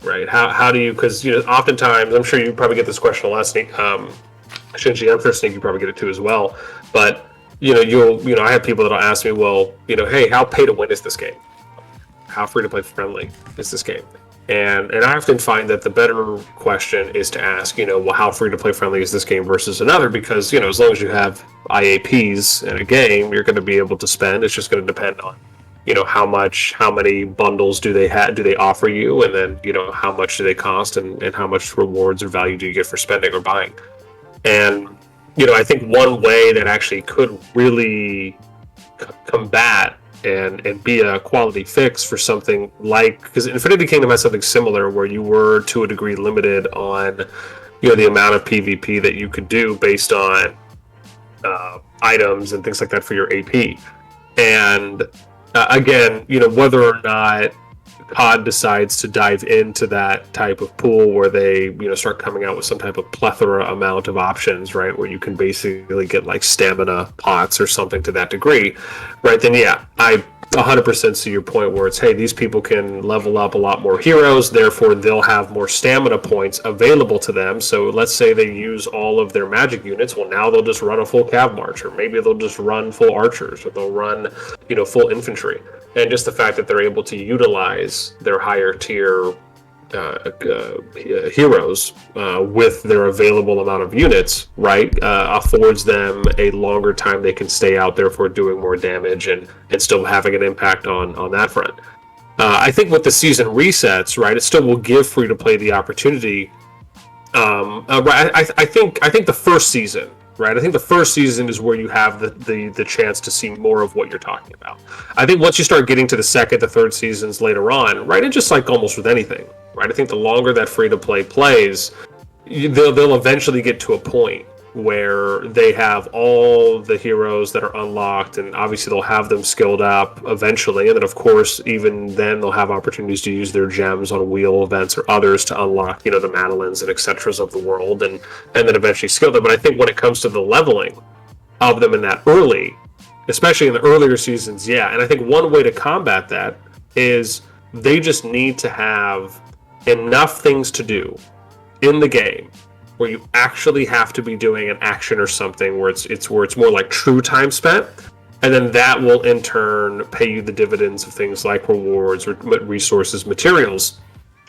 right? How do you? Because oftentimes, I'm sure you probably get this question a lot, Shinchi. I'm sure Sneak, you probably get it too as well. But I have people that'll ask me, well, hey, how pay to win is this game? How free to play friendly is this game? And I often find that the better question is to ask, well, how free to play friendly is this game versus another? Because, as long as you have IAPs in a game, you're going to be able to spend. It's just going to depend on, how many bundles do they offer you, and then, how much do they cost, and how much rewards or value do you get for spending or buying? And, I think one way that actually could really combat and be a quality fix for something like, because Infinity Kingdom has something similar where you were to a degree limited on the amount of PvP that you could do based on items and things like that for your AP. And again, whether or not CoD decides to dive into that type of pool where they start coming out with some type of plethora amount of options, right, where you can basically get like stamina pots or something to that degree, right, then yeah, I 100% see your point where it's, hey, these people can level up a lot more heroes, therefore they'll have more stamina points available to them. So let's say they use all of their magic units, well, now they'll just run a full cav march, or maybe they'll just run full archers, or they'll run full infantry. And just the fact that they're able to utilize their higher tier heroes with their available amount of units, right, affords them a longer time they can stay out there for doing more damage and still having an impact on that front. I think with the season resets, right, it still will give free to play the opportunity. I think the first season. Right, I think the first season is where you have the chance to see more of what you're talking about. I think once you start getting to the second, the third seasons later on, right, and just like almost with anything, right, I think the longer that free-to-play plays, they'll eventually get to a point where they have all the heroes that are unlocked, and obviously they'll have them skilled up eventually, and then of course even then they'll have opportunities to use their gems on wheel events or others to unlock the Madeleines and etceteras of the world, and then eventually skill them. But I think when it comes to the leveling of them in that early, especially in the earlier seasons, yeah, and I think one way to combat that is they just need to have enough things to do in the game where you actually have to be doing an action or something where it's more like true time spent, and then that will in turn pay you the dividends of things like rewards, or resources, materials.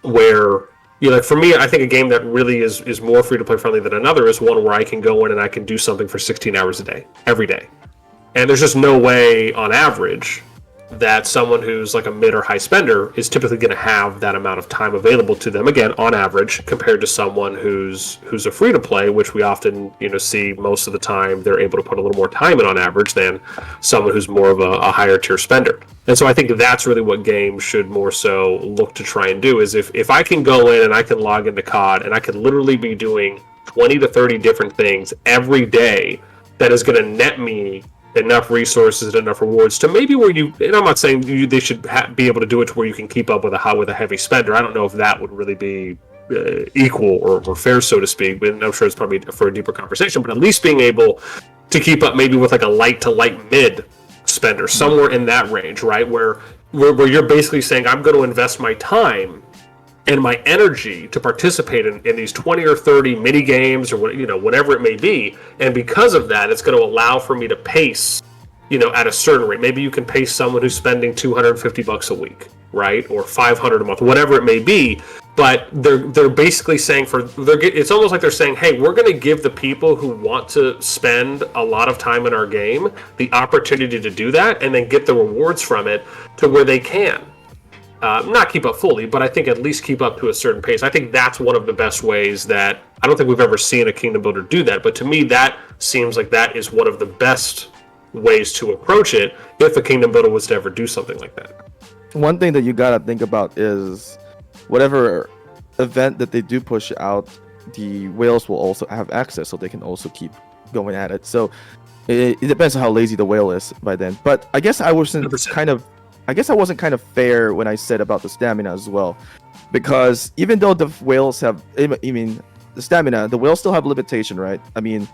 Where like for me, I think a game that really is more free to play friendly than another is one where I can go in and I can do something for 16 hours a day, every day, and there's just no way on average that someone who's like a mid or high spender is typically going to have that amount of time available to them, again, on average, compared to someone who's a free to play, which we often see most of the time they're able to put a little more time in on average than someone who's more of a higher tier spender. And so I think that's really what games should more so look to try and do, is if I can go in and I can log into CoD and I can literally be doing 20 to 30 different things every day, that is going to net me enough resources and enough rewards to maybe where you, and I'm not saying they should be able to do it to where you can keep up with a heavy spender. I don't know if that would really be equal or fair, so to speak, but I'm sure it's probably for a deeper conversation, but at least being able to keep up maybe with like a light to light mid spender, somewhere in that range, right, where you're basically saying, I'm going to invest my time and my energy to participate in these 20 or 30 mini games or whatever it may be, and because of that, it's going to allow for me to pace, at a certain rate. Maybe you can pace someone who's spending $250 a week, right, or $500 a month, whatever it may be. But they're basically saying it's almost like they're saying, hey, we're going to give the people who want to spend a lot of time in our game the opportunity to do that, and then get the rewards from it to where they can. Not keep up fully, but I think at least keep up to a certain pace. I think that's one of the best ways that, I don't think we've ever seen a Kingdom Builder do that, but to me that seems like that is one of the best ways to approach it if a Kingdom Builder was to ever do something like that. one thing that you gotta think about is whatever event that they do push out, the whales will also have access, so they can also keep going at it. So it depends on how lazy the whale is by then. But I guess I wasn't 100%. kind of fair when I said about the stamina as well, because even though the whales have, I mean, the stamina, the whales still have limitation, right? I mean,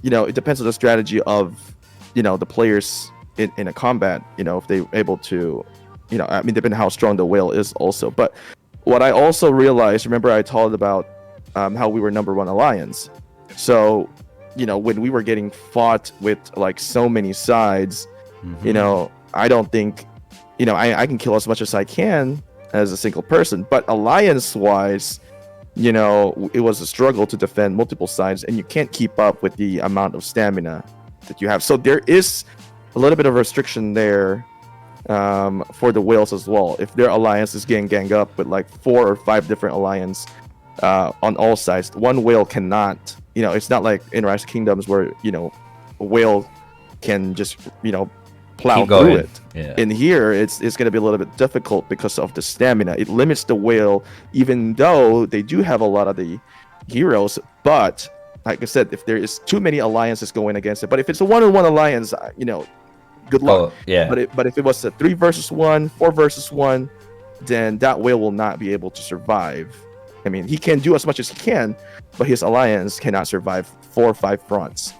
it depends on the strategy of, the players in a combat. If they're able to, I mean, depending on how strong the whale is also. But what I also realized, remember I told about how we were #1 alliance. So, when we were getting fought with like so many sides, I don't think, I can kill as much as I can as a single person. But alliance-wise, it was a struggle to defend multiple sides, and you can't keep up with the amount of stamina that you have. So there is a little bit of restriction there for the whales as well. If their alliance is getting ganged up with like 4 or 5 different alliance on all sides, one whale cannot. It's not like in Rise of Kingdoms where a whale can just plow through it. Yeah. In here, it's going to be a little bit difficult because of the stamina. It limits the whale, even though they do have a lot of the heroes. But like I said, if there is too many alliances going against it, but if it's a 1-on-1 alliance, good luck. Oh, yeah. But if it was a 3 versus 1, 4 versus 1, then that whale will not be able to survive. I mean, he can do as much as he can, but his alliance cannot survive 4 or 5 fronts.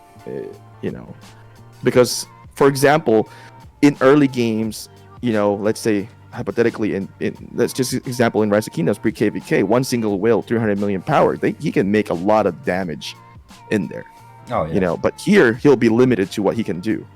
Because, for example, in early games, let's say hypothetically, in let's just example in Rise of Kingdoms pre-KVK, one single whale, 300 million power, he can make a lot of damage in there. Oh yeah. But here he'll be limited to what he can do.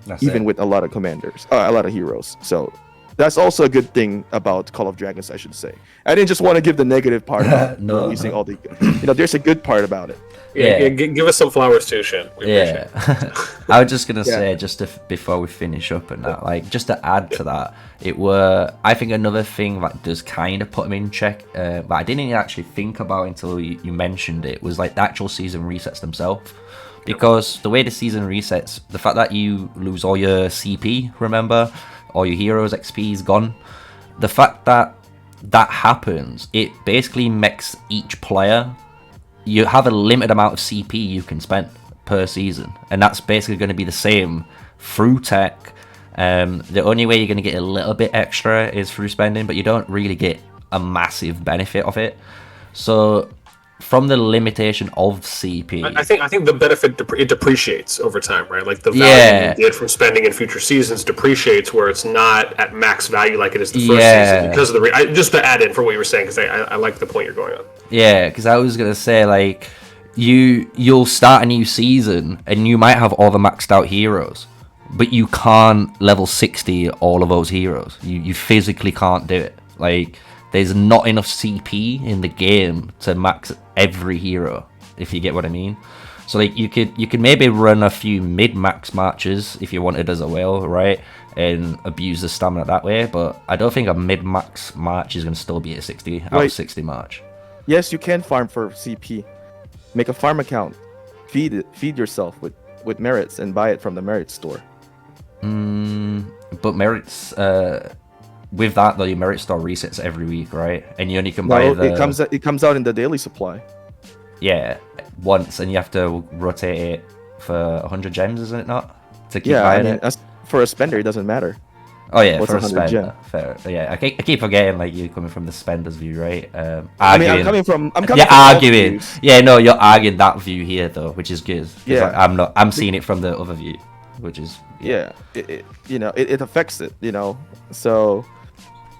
That's Even it. with a lot of commanders, a lot of heroes. So that's also a good thing about Call of Dragons, I should say. I didn't just want to give the negative part about No. releasing all the, there's a good part about it. Yeah, give us some flowers too, Shin. We appreciate Yeah, it. I was just gonna Yeah. say before we finish up and that, like just to add to that, I think another thing that does kind of put him in check, but I didn't actually think about until you mentioned it, was like the actual season resets themselves. Because the way the season resets, the fact that you lose all your CP, remember, all your heroes XP is gone. The fact that happens, it basically makes each player, you have a limited amount of CP you can spend per season, and that's basically going to be the same through tech. The only way you're going to get a little bit extra is through spending, but you don't really get a massive benefit of it. So from the limitation of CP, I think the benefit it depreciates over time, right? Like the value Yeah. you get from spending in future seasons depreciates where it's not at max value like it is the first Yeah. season because of the just to add in for what you were saying, because I like the point you're going on. yeah, because I was gonna say, like, you'll start a new season and you might have all the maxed out heroes, but you can't level 60 all of those heroes. You physically can't do it. Like, there's not enough CP in the game to max every hero, if you get what I mean. So like you could maybe run a few mid-max matches if you wanted as a whale, right, and abuse the stamina that way. But I don't think a mid-max match is gonna still be a 60 out of 60 match. Yes, you can farm for CP. Make a farm account. Feed yourself with merits and buy it from the merit store. But merits, with that though, your merit store resets every week, right? And you only can buy No, it comes out in the daily supply. Yeah, once, and you have to rotate it for 100 gems, isn't it not? To keep Yeah, buying it. for a spender, it doesn't matter. Oh yeah, What's for a 100 spender. gem? Fair. Yeah, I keep forgetting, like, you're coming from the spender's view, right? I mean, I'm Arguing. coming from. You're from all arguing. views. Yeah, no, you're arguing that view here though, which is good. 'Cause, Yeah. like, I'm not. I'm seeing it from the other view, which is Yeah, it affects it. So,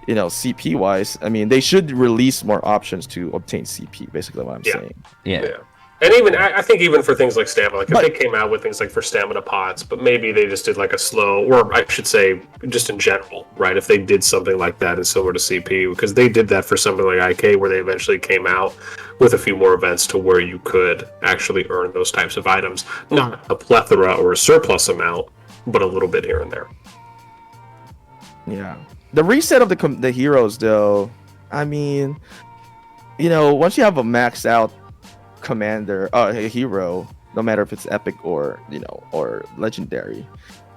CP wise, I mean, they should release more options to obtain CP. Basically, what I'm Yeah. saying. yeah. And even I think even for things like stamina, like if But- they came out with things like for stamina pots, but maybe they just did like a slow, or I should say, just in general, right? If they did something like that and similar to CP, because they did that for something like IK, where they eventually came out with a few more events to where you could actually earn those types of items, not a plethora or a surplus amount, but a little bit here and there. Yeah, the reset of the heroes, though. I mean, once you have a maxed out commander, a hero, no matter if it's epic or or legendary,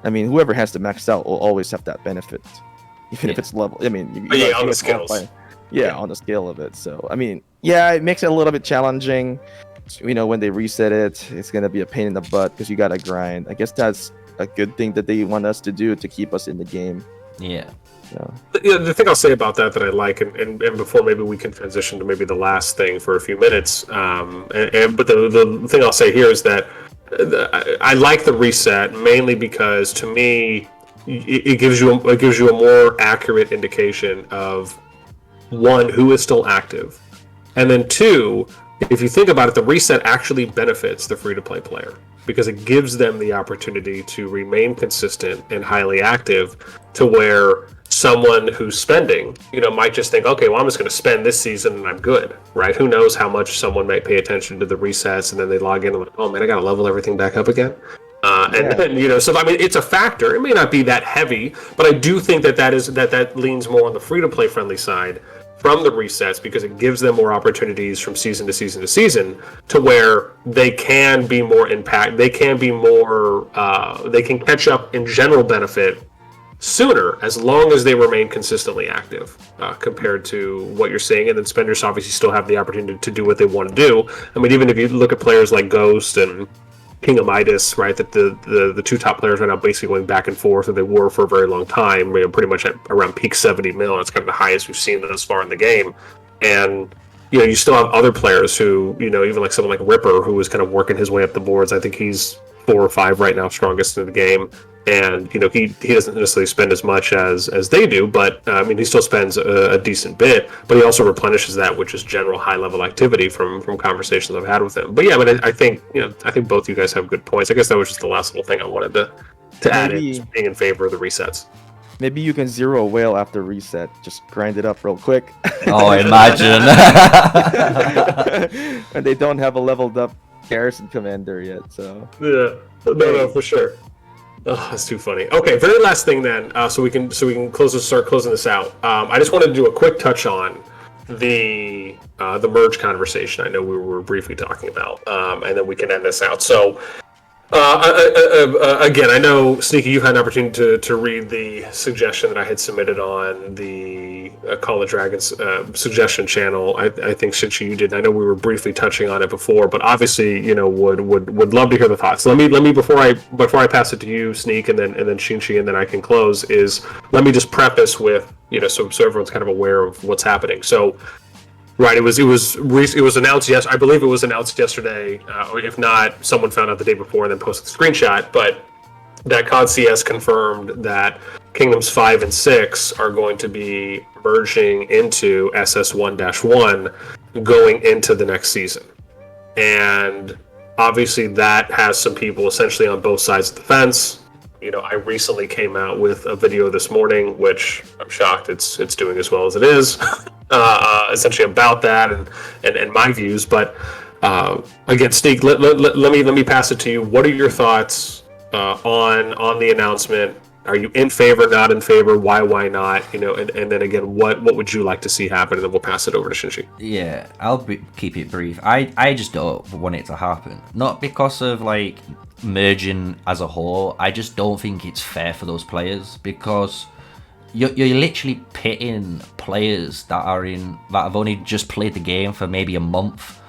I mean, whoever has the maxed out will always have that benefit. even if it's level. I mean, you yeah, gotta on think the it's skills. on the scale of it. So I mean, yeah, it makes it a little bit challenging. When they reset it, it's gonna be a pain in the butt because you gotta grind. I guess that's a good thing that they want us to do to keep us in the game. Yeah. The thing I'll say about that I like, and before maybe we can transition to maybe the last thing for a few minutes, but the thing I'll say here is that I like the reset mainly because to me it gives you a more accurate indication of one, who is still active, and then two, if you think about it, the reset actually benefits the free-to-play player because it gives them the opportunity to remain consistent and highly active to where someone who's spending, might just think, okay, well, I'm just going to spend this season and I'm good, right? Who knows how much someone might pay attention to the resets and then they log in and like, oh man, I got to level everything back up again. And then, so I mean, it's a factor. It may not be that heavy, but I do think that leans more on the free-to-play friendly side from the resets because it gives them more opportunities from season to season to season to where they can be more impact. They can be more. They can catch up in general benefit sooner as long as they remain consistently active compared to what you're seeing. And then spenders obviously still have the opportunity to do what they want to do. I mean, even if you look at players like Ghost and King of Midas, right? That the two top players are now basically going back and forth, and they were for a very long time. Pretty much at around peak 70 mil. It's kind of the highest we've seen thus far in the game. And you still have other players who, even like someone like Ripper, who was kind of working his way up the boards. I think he's 4 or 5 right now, strongest in the game. And he doesn't necessarily spend as much as they do, but I mean he still spends a decent bit. But he also replenishes that, which is general high level activity from conversations I've had with him. But yeah, but I think both you guys have good points. I guess that was just the last little thing I wanted to add in, being in favor of the resets. Maybe you can zero a whale after reset. Just grind it up real quick. Oh, imagine. And they don't have a leveled up Garrison Commander yet, so yeah, no, for sure. Oh, that's too funny. Okay, very last thing then, so we can start closing this out. I just wanted to do a quick touch on the merge conversation. I know we were briefly talking about, and then we can end this out. So. Again, I know, Sneaky, you've had an opportunity to read the suggestion that I had submitted on the Call of Dragons suggestion channel. I think Shinchi, you did. I know we were briefly touching on it before, but obviously, would love to hear the thoughts. Let me before I pass it to you, Sneak, and then Shinchi, and then I can close. Let me just preface with so everyone's kind of aware of what's happening. So. Right, it was announced. Yes, I believe it was announced yesterday. Or if not, someone found out the day before and then posted the screenshot. But that COD CS confirmed that Kingdoms 5 and 6 are going to be merging into SS1-1 going into the next season, and obviously that has some people essentially on both sides of the fence. I recently came out with a video this morning, which I'm shocked it's doing as well as it is, essentially about that and my views. But again, Steve, let me pass it to you. What are your thoughts on the announcement? Are you in favor, not in favor? Why not? And then again, what would you like to see happen? And then we'll pass it over to Shinchi. Yeah, keep it brief. I just don't want it to happen. Not because of merging as a whole. I just don't think it's fair for those players because you're literally pitting players that have only just played the game for maybe a month,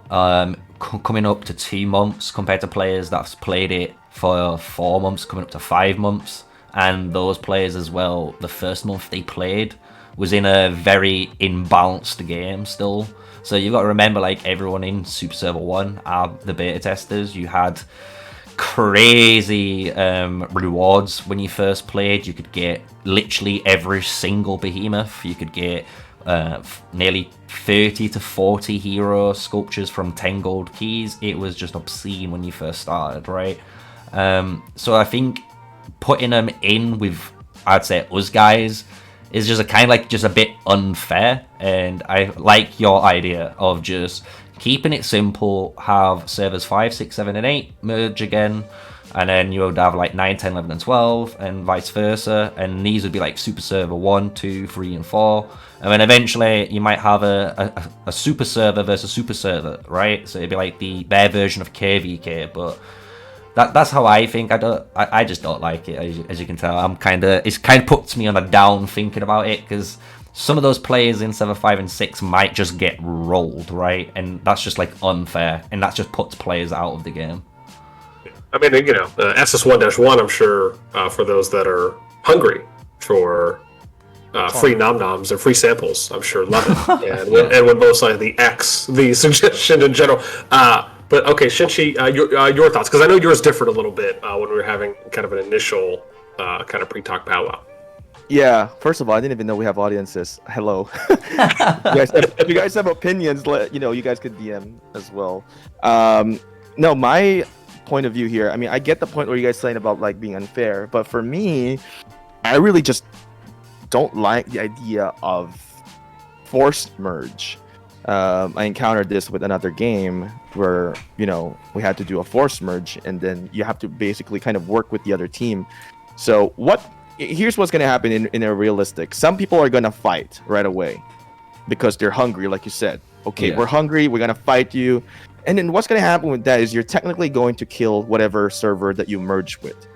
coming up to 2 months, compared to players that's played it for 4 months, coming up to 5 months. And those players as well, the first month they played was in a very imbalanced game still. So you've got to remember, everyone in Super Server 1 are the beta testers. You had crazy rewards when you first played. You could get literally every single behemoth. You could get nearly 30 to 40 hero sculptures from 10 gold keys. It was just obscene when you first started, right? So I think putting them in with, I'd say, us guys is just a bit unfair. And I like your idea of just keeping it simple, have servers 5, 6, 7, and 8 merge again, and then you would have 9, 10, 11, and 12, and vice versa. And these would be Super Server 1, 2, 3, and 4. And then eventually you might have a Super Server versus Super Server, right? So it'd be their version of KVK, but That's how I think. I just don't like it. As you can tell, it's kind of puts me on a down thinking about it, because some of those players in 7, 5, and 6 might just get rolled, right? And that's just like unfair, and that just puts players out of the game. I mean, you know, SS1-1, I'm sure, for those that are hungry for free nom-noms and free samples, I'm sure love it. And would most likely the suggestion in general. But okay, Shinchi, your thoughts, because I know yours differed a little bit when we were having kind of an initial kind of pre-talk powwow. Yeah, first of all, I didn't even know we have audiences. Hello. If you guys have opinions, you guys could DM as well. No, my point of view here, I mean, I get the point where you guys saying about like being unfair, but for me, I really just don't like the idea of forced merge. I encountered this with another game where, we had to do a forced merge, and then you have to basically kind of work with the other team. So here's what's going to happen in a realistic. Some people are going to fight right away because they're hungry, like you said. Okay, we're hungry, we're going to fight you. And then what's going to happen with that is you're technically going to kill whatever server that you merge with.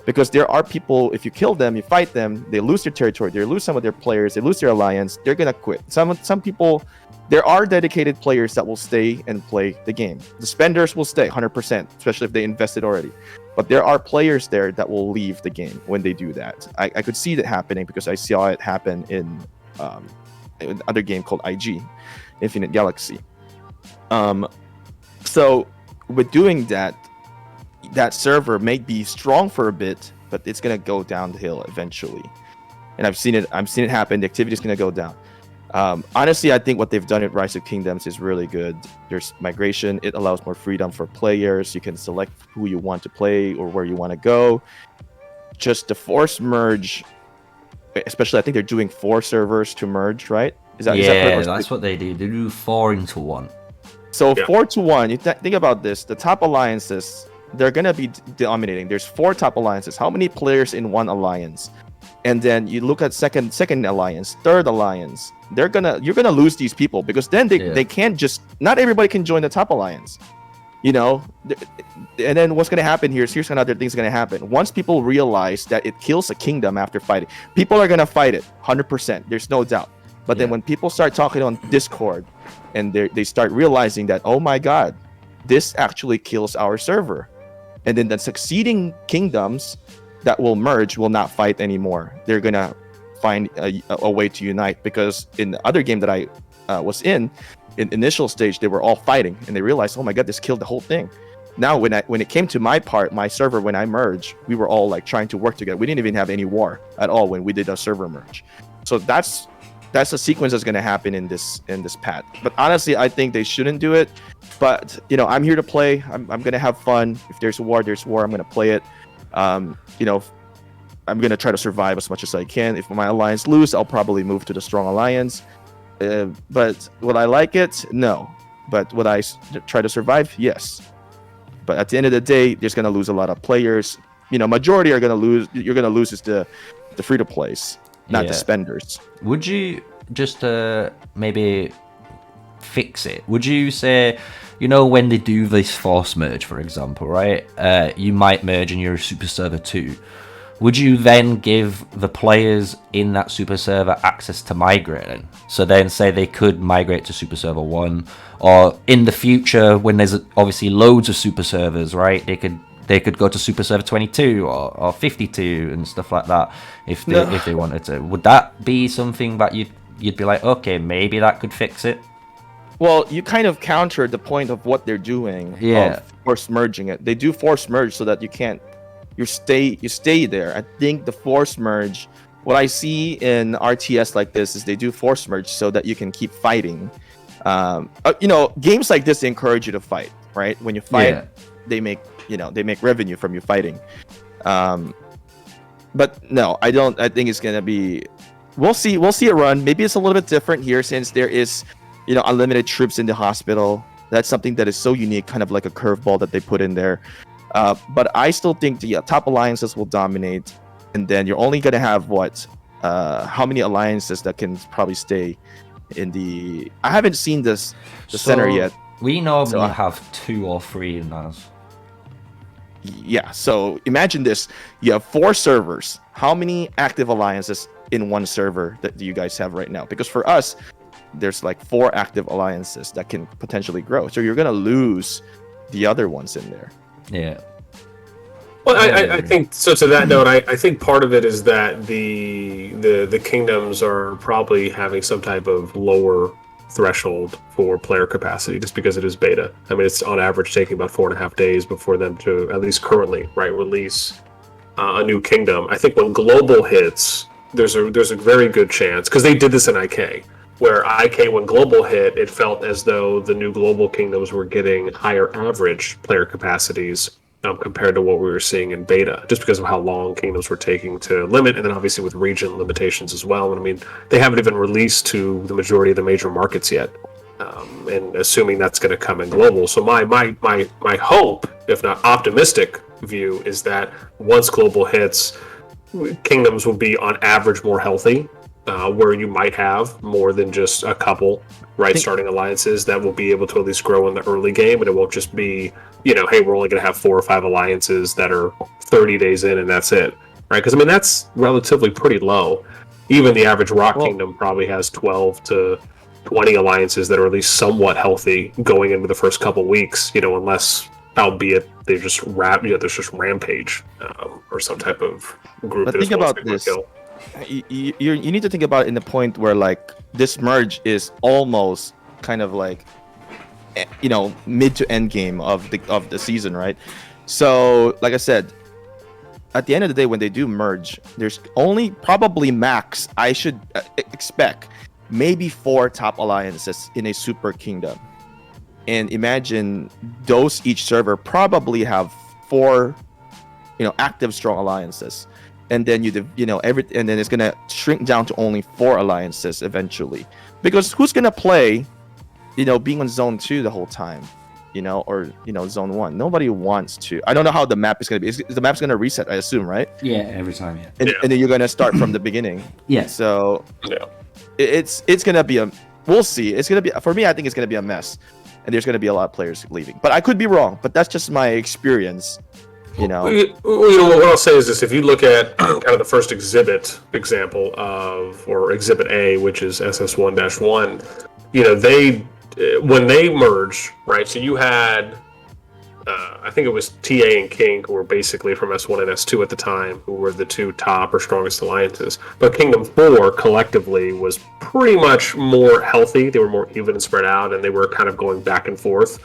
Because there are people, if you kill them, you fight them, they lose their territory, they lose some of their players, they lose their alliance, they're going to quit. Some people, there are dedicated players that will stay and play the game. The spenders will stay 100%, especially if they invested already. But there are players there that will leave the game when they do that. I could see that happening because I saw it happen in another game called IG, Infinite Galaxy. So with doing that, that server may be strong for a bit, but it's gonna go down the hill eventually. And I've seen it happen. The activity is gonna go down. Honestly, I think what they've done at Rise of Kingdoms is really good. There's migration. It allows more freedom for players. You can select who you want to play or where you want to go. Just the force merge, especially I think they're doing 4 servers to merge, right? Is that that's what they do. They do 4 into 1. So 4 to 1. You think about this. The top alliances, they're gonna be dominating. There's 4 top alliances. How many players in one alliance? And then you look at second alliance, third alliance. You're gonna lose these people because then they can't just. Not everybody can join the top alliance, And then what's gonna happen here's another thing's gonna happen. Once people realize that it kills a kingdom after fighting, people are gonna fight it 100%. There's no doubt. But then when people start talking on Discord, and they start realizing that, oh my God, this actually kills our server, and then the succeeding kingdoms that will merge will not fight anymore. They're gonna find a way to unite, because in the other game that I was in initial stage, they were all fighting, and they realized, oh my God, this killed the whole thing. Now, when it came to my server, when I merged, we were all like trying to work together. We didn't even have any war at all when we did a server merge. So that's a sequence that's going to happen in this path. But honestly, I think they shouldn't do it. But I'm here to play. I'm going to have fun. If there's war, there's war. I'm going to play it. I'm going to try to survive as much as I can. If my alliance lose, I'll probably move to the strong alliance. But would I like it? No. But would I try to survive? Yes. But at the end of the day, there's going to lose a lot of players. Majority are going to lose. You're going to lose is the free-to-plays, not the spenders. Would you just maybe fix it? Would you say, when they do this force merge, for example, right? You might merge and you're a super server 2. Would you then give the players in that super server access to migrating? So then say they could migrate to super server 1, or in the future when there's obviously loads of super servers, right? They could go to super server 22 or 52 and stuff like that if they wanted to. Would that be something that you'd be like, okay, maybe that could fix it? Well, you kind of countered the point of what they're doing. Of force merging it. They do force merge so that you stay there. I think the force merge, what I see in RTS like this is they do force merge so that you can keep fighting. Games like this encourage you to fight, right? When you fight, they make revenue from you fighting. But no, I don't. I think it's gonna be. We'll see it run. Maybe it's a little bit different here since there is, unlimited troops in the hospital. That's something that is so unique, kind of like a curveball that they put in there. But I still think the top alliances will dominate, and then you're only gonna have how many alliances that can probably stay in the. I haven't seen the center yet. We normally have 2 or 3 in ours. Yeah, so imagine this. You have 4 servers. How many active alliances in one server that you guys have right now? Because for us, there's like 4 active alliances that can potentially grow. So you're going to lose the other ones in there. Yeah. Well, I think so. To that note, I think part of it is that the kingdoms are probably having some type of lower threshold for player capacity, just because it is beta. I mean, it's on average taking about 4.5 days before them to, at least currently, right, release a new kingdom. I think when global hits, there's a very good chance, because they did this in IK, where IK, when global hit, it felt as though the new global kingdoms were getting higher average player capacities compared to what we were seeing in beta, just because of how long kingdoms were taking to limit, and then obviously with region limitations as well. And I mean, they haven't even released to the majority of the major markets yet, and assuming that's going to come in global. So my hope, if not optimistic view, is that once global hits, kingdoms will be on average more healthy, where you might have more than just a couple starting alliances that will be able to at least grow in the early game, and it won't just be, hey, we're only going to have 4 or 5 alliances that are 30 days in and that's it, right? Because I mean, that's relatively pretty low. Even the average rock kingdom probably has 12 to 20 alliances that are at least somewhat healthy going into the first couple weeks, unless, albeit, they just there's just rampage or some type of group. But think about this. You need to think about it in the point where, like, this merge is almost kind of like, mid to end game of the season, right? So, like I said, at the end of the day, when they do merge, there's only probably max, I should expect, maybe 4 top alliances in a super kingdom. And imagine those, each server probably have 4, active strong alliances. And then and then it's gonna shrink down to only 4 alliances eventually. Because who's gonna play, being on zone 2 the whole time, or zone 1? Nobody wants to. I don't know how the map is gonna be. The map's gonna reset, I assume, right? Yeah, every time, yeah. And then you're gonna start from the beginning. Yeah. So yeah, it's gonna be we'll see. It's gonna be, for me, I think it's gonna be a mess, and there's gonna be a lot of players leaving. But I could be wrong. But that's just my experience. What I'll say is this: if you look at kind of the first example or Exhibit A, which is SS1-1, when they merged, right? So you had, I think it was TA and King, who were basically from S1 and S2 at the time, who were the 2 top or strongest alliances. But Kingdom 4 collectively was pretty much more healthy. They were more even and spread out, and they were kind of going back and forth,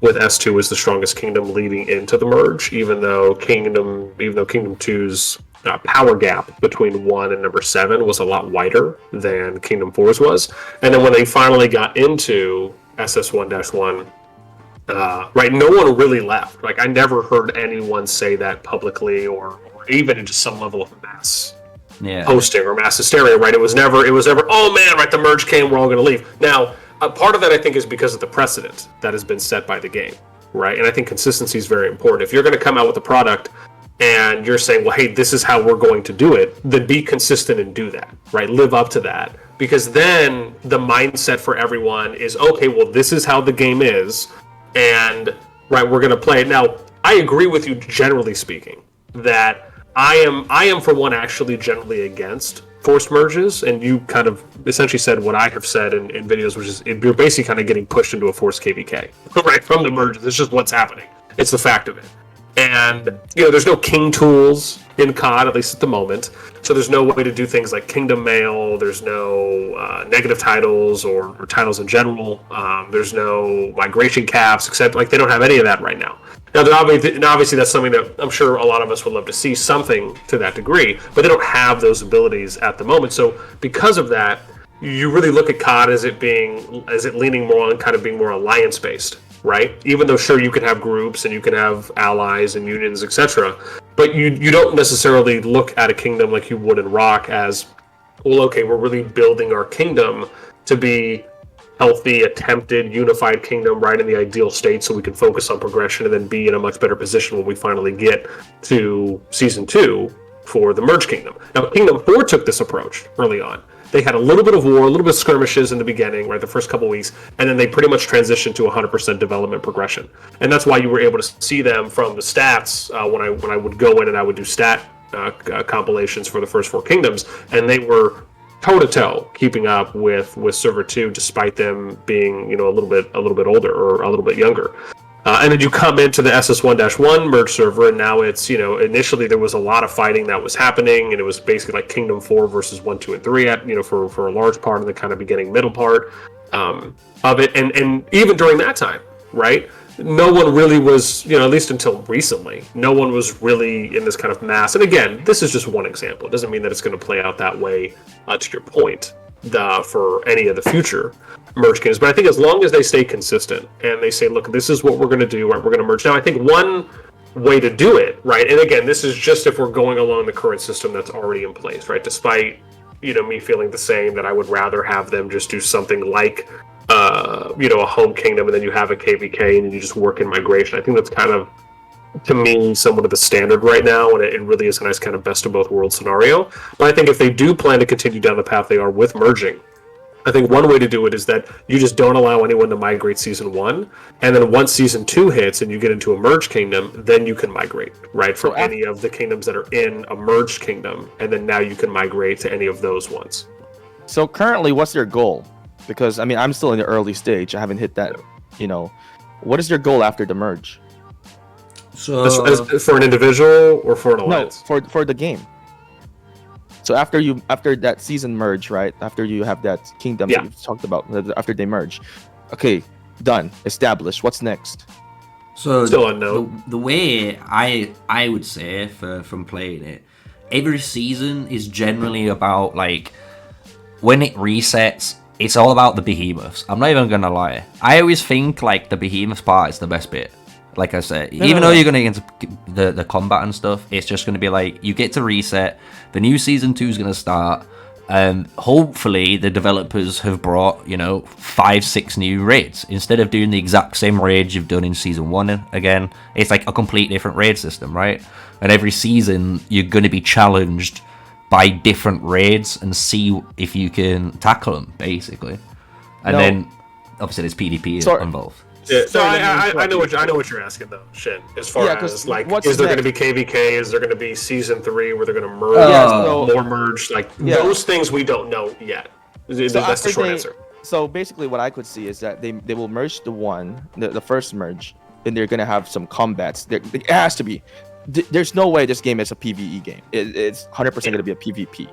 with S2 as the strongest kingdom leading into the merge, even though Kingdom 2's power gap between 1 and number 7 was a lot wider than Kingdom 4's was. And then when they finally got into SS1-1, right, no one really left. Like, I never heard anyone say that publicly or even in just some level of mass posting or mass hysteria, right? It was never, oh man, right, the merge came, we're all going to leave. Now, part of that, I think, is because of the precedent that has been set by the game, right? And I think consistency is very important. If you're going to come out with a product and you're saying, well, hey, this is how we're going to do it, then be consistent and do that, right? Live up to that. Because then the mindset for everyone is, okay, well, this is how the game is, and, right, we're going to play it. Now, I agree with you, generally speaking, that I am for one, actually generally against forced merges, and you kind of essentially said what I have said in videos, which is you're basically kind of getting pushed into a forced KVK, right, from the merges. It's just what's happening. It's the fact of it. And, there's no king tools in CoD, at least at the moment, so there's no way to do things like kingdom mail, there's no negative titles or titles in general, there's no migration caps, except, like, they don't have any of that right now. Now, obviously, that's something that I'm sure a lot of us would love to see, something to that degree, but they don't have those abilities at the moment. So because of that, you really look at CoD as it leaning more on kind of being more alliance-based, right? Even though, sure, you can have groups and you can have allies and unions, etc., but you don't necessarily look at a kingdom like you would in Rock as, well, okay, we're really building our kingdom to be healthy, attempted, unified kingdom, right, in the ideal state, so we can focus on progression and then be in a much better position when we finally get to Season 2 for the Merge Kingdom. Now, Kingdom 4 took this approach early on, they had a little bit of war, a little bit of skirmishes in the beginning, right, the first couple weeks, and then they pretty much transitioned to 100% development progression. And that's why you were able to see them from the stats when I would go in and I would do stat compilations for the first 4 kingdoms, and they were toe-to-toe keeping up with server 2, despite them being, a little bit older or a little bit younger. And then you come into the SS1-1 merge server, and now it's, initially there was a lot of fighting that was happening, and it was basically like Kingdom 4 versus 1, 2, and 3 at, for a large part of the kind of beginning middle part of it. And even during that time, right, no one really was, at least until recently, no one was really in this kind of mass. And again, this is just one example. It doesn't mean that it's going to play out that way, to your point, for any of the future merge games. But I think as long as they stay consistent and they say, look, this is what we're going to do, right, we're going to merge. Now, I think one way to do it, right, and again, this is just if we're going along the current system that's already in place, right, despite, me feeling the same, that I would rather have them just do something like a home kingdom, and then you have a KVK and you just work in migration. I think that's kind of, to me, somewhat of the standard right now, and it really is a nice kind of best of both worlds scenario. But I think if they do plan to continue down the path they are with merging, I think one way to do it is that you just don't allow anyone to migrate Season 1, and then once Season 2 hits and you get into a merged kingdom, then you can migrate, right, from any of the kingdoms that are in a merged kingdom, and then now you can migrate to any of those ones. So currently, what's your goal? Because, I'm still in the early stage. I haven't hit that, What is your goal after the merge? So for an individual or for an alliance? No, for the game. So after that season merge, right? After you have that kingdom that you've talked about, after they merge. Okay, done. Established. What's next? So still unknown. The way I would say from playing it, every season is generally about, like, when it resets, it's all about the behemoths. I'm not even gonna lie. I always think, like, the behemoths part is the best bit. Like I said, even though you're gonna get into the combat and stuff, it's just gonna be like, you get to reset, the new Season 2 is gonna start, and hopefully the developers have brought, 5-6 new raids. Instead of doing the exact same raids you've done in Season 1 again, it's like a complete different raid system, right? And every season, you're gonna be challenged by different raids and see if you can tackle them, basically. And then, obviously, there's PvP involved. Yeah, so I know what you're asking though, Shin. As far as, like, is there going to be KVK? Is there going to be Season 3 where they're going to merge more merge? Like those things we don't know yet. That's the short answer. So basically, what I could see is that they will merge the first merge, and they're going to have some combats. It has to be. There's no way this game is a PvE game. It's 100% going to be a PvP.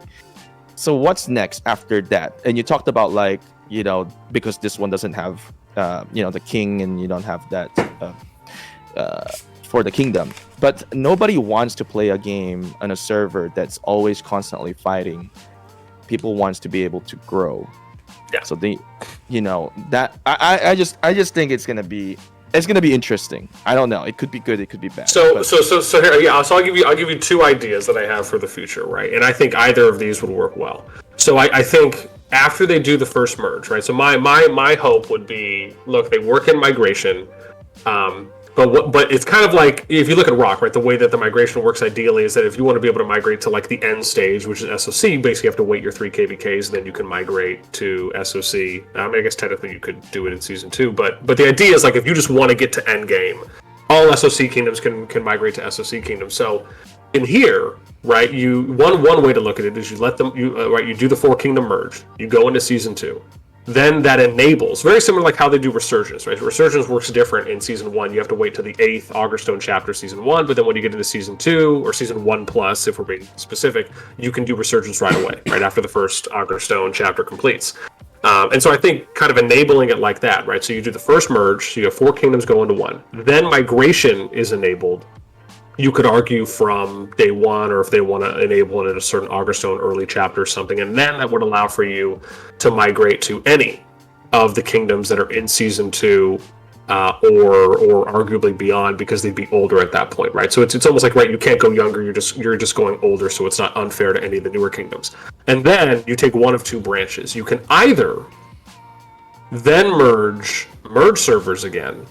So what's next after that? And you talked about, like, because this one doesn't have the king, and you don't have that for the kingdom. But nobody wants to play a game on a server that's always constantly fighting. People wants to be able to grow. Yeah. So that I just think it's gonna be interesting. I don't know. It could be good. It could be bad. So here, So I'll give you 2 ideas that I have for the future, right? And I think either of these would work well. So I think after they do the first merge, right? So my hope would be, look, they work in migration, but it's kind of like, if you look at Rock, right? The way that the migration works ideally is that if you want to be able to migrate to, like, the end stage, which is SOC, you basically have to wait your 3 KVKs, and then you can migrate to SOC. I guess technically you could do it in Season 2, but the idea is, like, if you just want to get to end game, all SOC kingdoms can migrate to SOC kingdoms. So in here, right, one way to look at it is you let them, you do the 4 kingdom merge, you go into Season 2, then that enables, very similar like how they do Resurgence, right? Resurgence works different in Season 1. You have to wait till the 8th Augerstone chapter, Season 1, but then when you get into Season 2, or Season 1 plus, if we're being specific, you can do Resurgence right away, right after the first Augerstone chapter completes. And so I think kind of enabling it like that, right? So you do the first merge, so you have 4 kingdoms go into 1. Then migration is enabled. You could argue from day 1, or if they want to enable it at a certain Augerstone early chapter or something, and then that would allow for you to migrate to any of the kingdoms that are in Season 2, or arguably beyond, because they'd be older at that point, right? So it's almost like, right, you can't go younger, you're just going older, so it's not unfair to any of the newer kingdoms. And then you take one of 2 branches. You can either then merge servers again,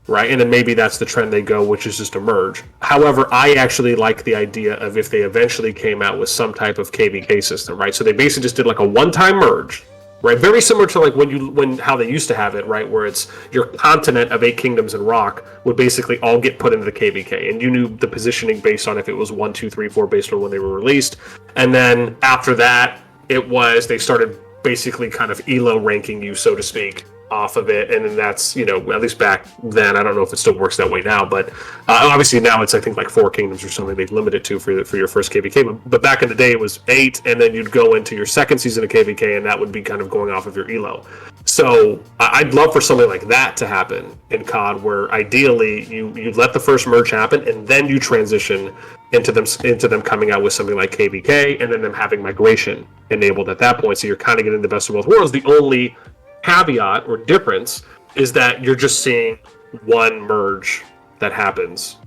right? And then maybe that's the trend they go, which is just a merge. However, I actually like the idea of if they eventually came out with some type of KVK system, right? So they basically just did like a one-time merge, right? Very similar to like when how they used to have it, right? Where it's your continent of 8 kingdoms and rock would basically all get put into the KVK, and you knew the positioning based on if it was 1, 2, 3, 4 based on when they were released. And then after that, they started basically kind of ELO ranking you, so to speak, off of it, and then that's, at least back then, I don't know if it still works that way now, but obviously now it's I think like 4 kingdoms or something they've limited to for your first KVK, but back in the day it was 8, and then you'd go into your second season of KVK, and that would be kind of going off of your ELO. So I'd love for something like that to happen in COD, where ideally you let the first merge happen, and then you transition into them coming out with something like KVK, and then them having migration enabled at that point, so you're kind of getting the best of both worlds. The only caveat or difference is that you're just seeing one merge that happens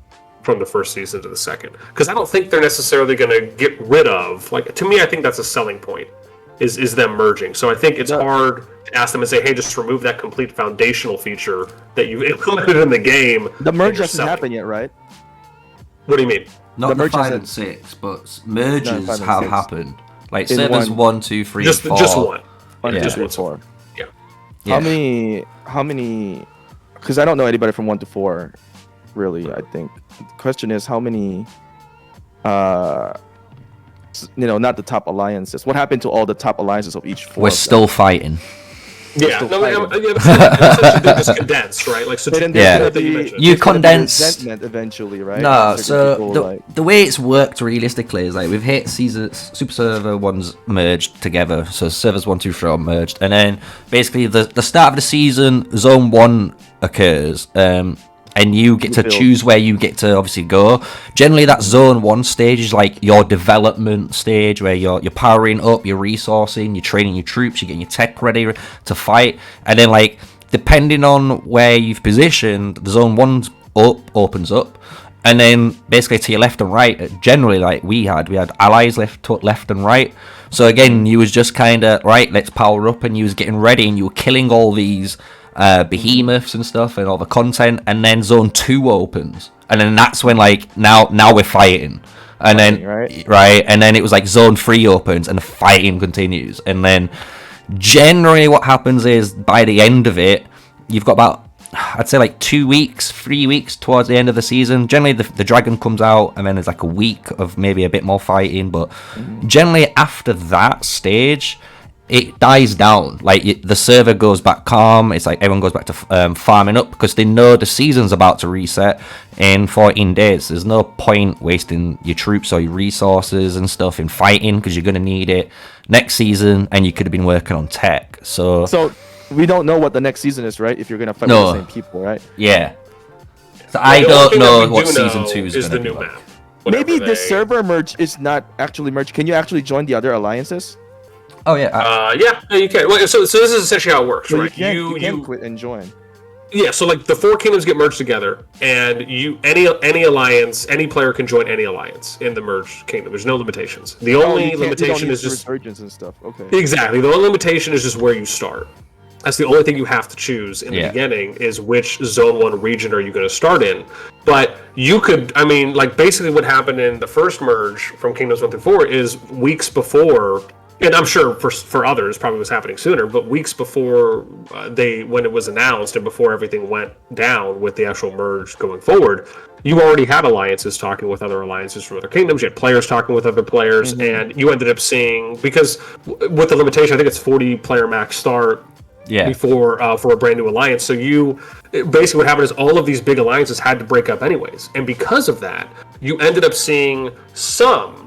from the first season to the second, because I don't think they're necessarily going to get rid of, like, to me I think that's a selling point is them merging. So I think it's hard to ask them and say, hey, just remove that complete foundational feature that you implemented in the game. The merge hasn't happened yet, right? What do you mean? Not the 5 and 6, but merges have happened. Like servers 1, 2, 3, 4. Just one. Yeah. Just one. 4. Yeah. How many? Because I don't know anybody from 1 to 4, really. I think the question is how many. Not the top alliances. What happened to all the top alliances of each 4? We're still fighting. Yeah, essentially they're just condensed, right? Like, so you condense eventually, right? No, so the way it's worked realistically is like we've hit Super Server 1's merged together, so servers 1, 2, 3 are merged, and then basically the start of the season, Zone 1 occurs, and you get to choose where you get to obviously go. Generally, that Zone 1 stage is like your development stage, where you're powering up, you're resourcing, you're training your troops, you're getting your tech ready to fight. And then, like, depending on where you've positioned, the Zone 1 opens up. And then, basically, to your left and right, generally, like we had allies left and right. So, again, you was just kind of, right, let's power up, and you was getting ready, and you were killing all these behemoths and stuff and all the content, and then Zone 2 opens, and then that's when, like, now we're fighting, and then right, and then it was like Zone 3 opens and the fighting continues, and then generally what happens is by the end of it you've got about, I'd say, like 2 weeks, 3 weeks towards the end of the season. Generally the dragon comes out, and then there's like a week of maybe a bit more fighting, but generally after that stage it dies down. Like, the server goes back calm. It's like everyone goes back to farming up, because they know the season's about to reset in 14 days. There's no point wasting your troops or your resources and stuff in fighting, because you're going to need it next season, and you could have been working on tech. So we don't know what the next season is, right? If you're going to fight with the same people, right? Yeah. So I don't know what season 2 is going to be like. Maybe the server merge is not actually merged. Can you actually join the other alliances? Oh yeah. You can. Well, so this is essentially how it works, so right? You can quit and join. Yeah, so like the 4 kingdoms get merged together, and any alliance, any player can join any alliance in the merged kingdom. There's no limitations. The only limitation is just resurgence and stuff. Okay. Exactly. The only limitation is just where you start. That's the only thing you have to choose in the beginning, is which Zone 1 region are you going to start in. But you could, I mean, like, basically what happened in the first merge from Kingdoms 1 through 4 is weeks before. And I'm sure for others probably was happening sooner, but weeks before when it was announced and before everything went down with the actual merge going forward, you already had alliances talking with other alliances from other kingdoms. You had players talking with other players, and you ended up seeing, because with the limitation, I think it's 40 player max start before for a brand new alliance. So basically what happened is all of these big alliances had to break up anyways, and because of that, you ended up seeing some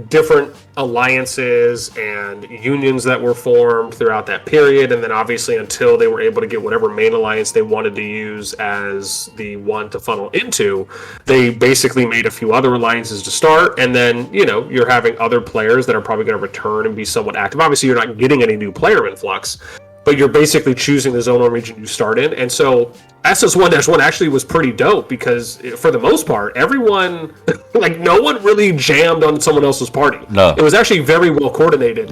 different alliances and unions that were formed throughout that period, and then obviously until they were able to get whatever main alliance they wanted to use as the one to funnel into, they basically made a few other alliances to start, and then you're having other players that are probably going to return and be somewhat active. Obviously you're not getting any new player influx, but you're basically choosing the Zone 1 region you start in. And so SS1-1 actually was pretty dope, because for the most part, everyone, like, no one really jammed on someone else's party. No. It was actually very well coordinated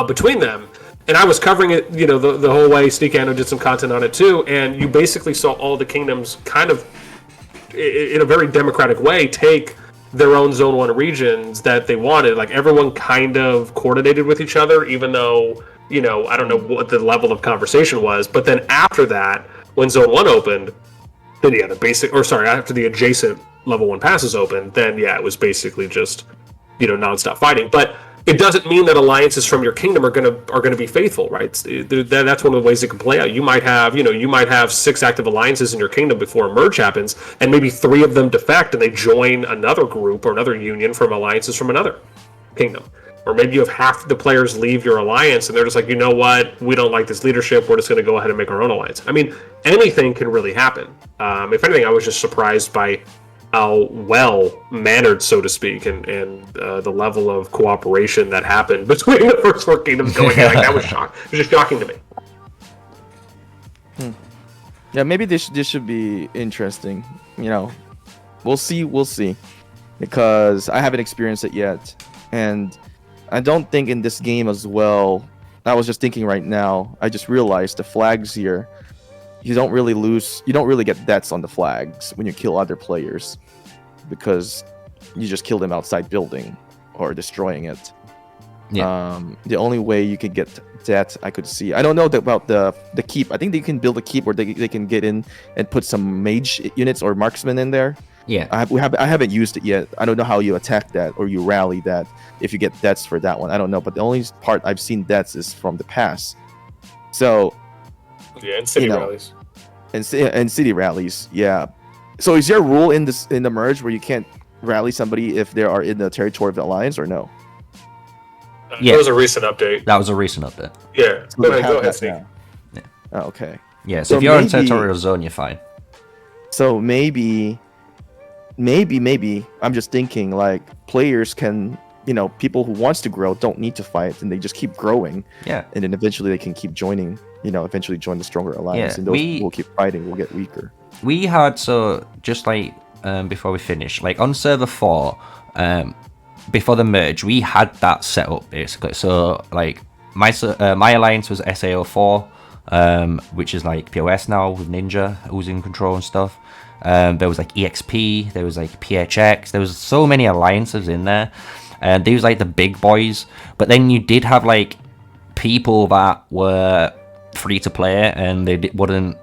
between them. And I was covering it, the whole way. Sneaky, I know, did some content on it too, and you basically saw all the kingdoms kind of, in a very democratic way, take their own Zone 1 regions that they wanted. Like, everyone kind of coordinated with each other, even though, I don't know what the level of conversation was. But then after that, when Zone 1 opened, then after the adjacent level 1 passes opened, then it was basically just, nonstop fighting. But it doesn't mean that alliances from your kingdom are gonna be faithful, right? That's one of the ways it can play out. You might have 6 active alliances in your kingdom before a merge happens, and maybe 3 of them defect and they join another group or another union from alliances from another kingdom. Or maybe you have half the players leave your alliance and they're just like, you know what, we don't like this leadership, we're just going to go ahead and make our own alliance. I mean, anything can really happen. If anything, I was just surprised by how well mannered, so to speak, and the level of cooperation that happened between the first 4 kingdoms going in. Like, that was shocking. It was just shocking to me. Yeah, maybe this should be interesting. We'll see, because I haven't experienced it yet, and I don't think in this game as well. I was just thinking right now. I just realized the flags here. You don't really get deaths on the flags when you kill other players, because you just kill them outside building or destroying it. Yeah. The only way you could get death, I could see. I don't know about the keep. I think they can build a keep where they can get in and put some mage units or marksmen in there. Yeah. I haven't used it yet. I don't know how you attack that or you rally that if you get deaths for that one. I don't know. But the only part I've seen deaths is from the pass. So. Yeah, and city rallies. And city rallies, yeah. So is there a rule in the merge where you can't rally somebody if they are in the territory of the alliance, or no? That was a recent update. That was a recent update. Yeah. So go ahead, Steve. Yeah. Oh, okay. Yeah, so if you're in territorial zone, you're fine. So maybe, I'm just thinking, like, players can, people who wants to grow don't need to fight, and they just keep growing. Yeah. And then eventually they can keep joining, eventually join the stronger alliance, and those who will keep fighting will get weaker. We had, just like, before we finish, like, on server 4, before the merge, we had that set up, basically. So, like, my alliance was SAO4, which is, like, POS now, with Ninja, who's in control and stuff. There was, like, EXP, there was, like, PHX, there was so many alliances in there. And they was, like, the big boys. But then you did have, like, people that were free to play, and they wasn't,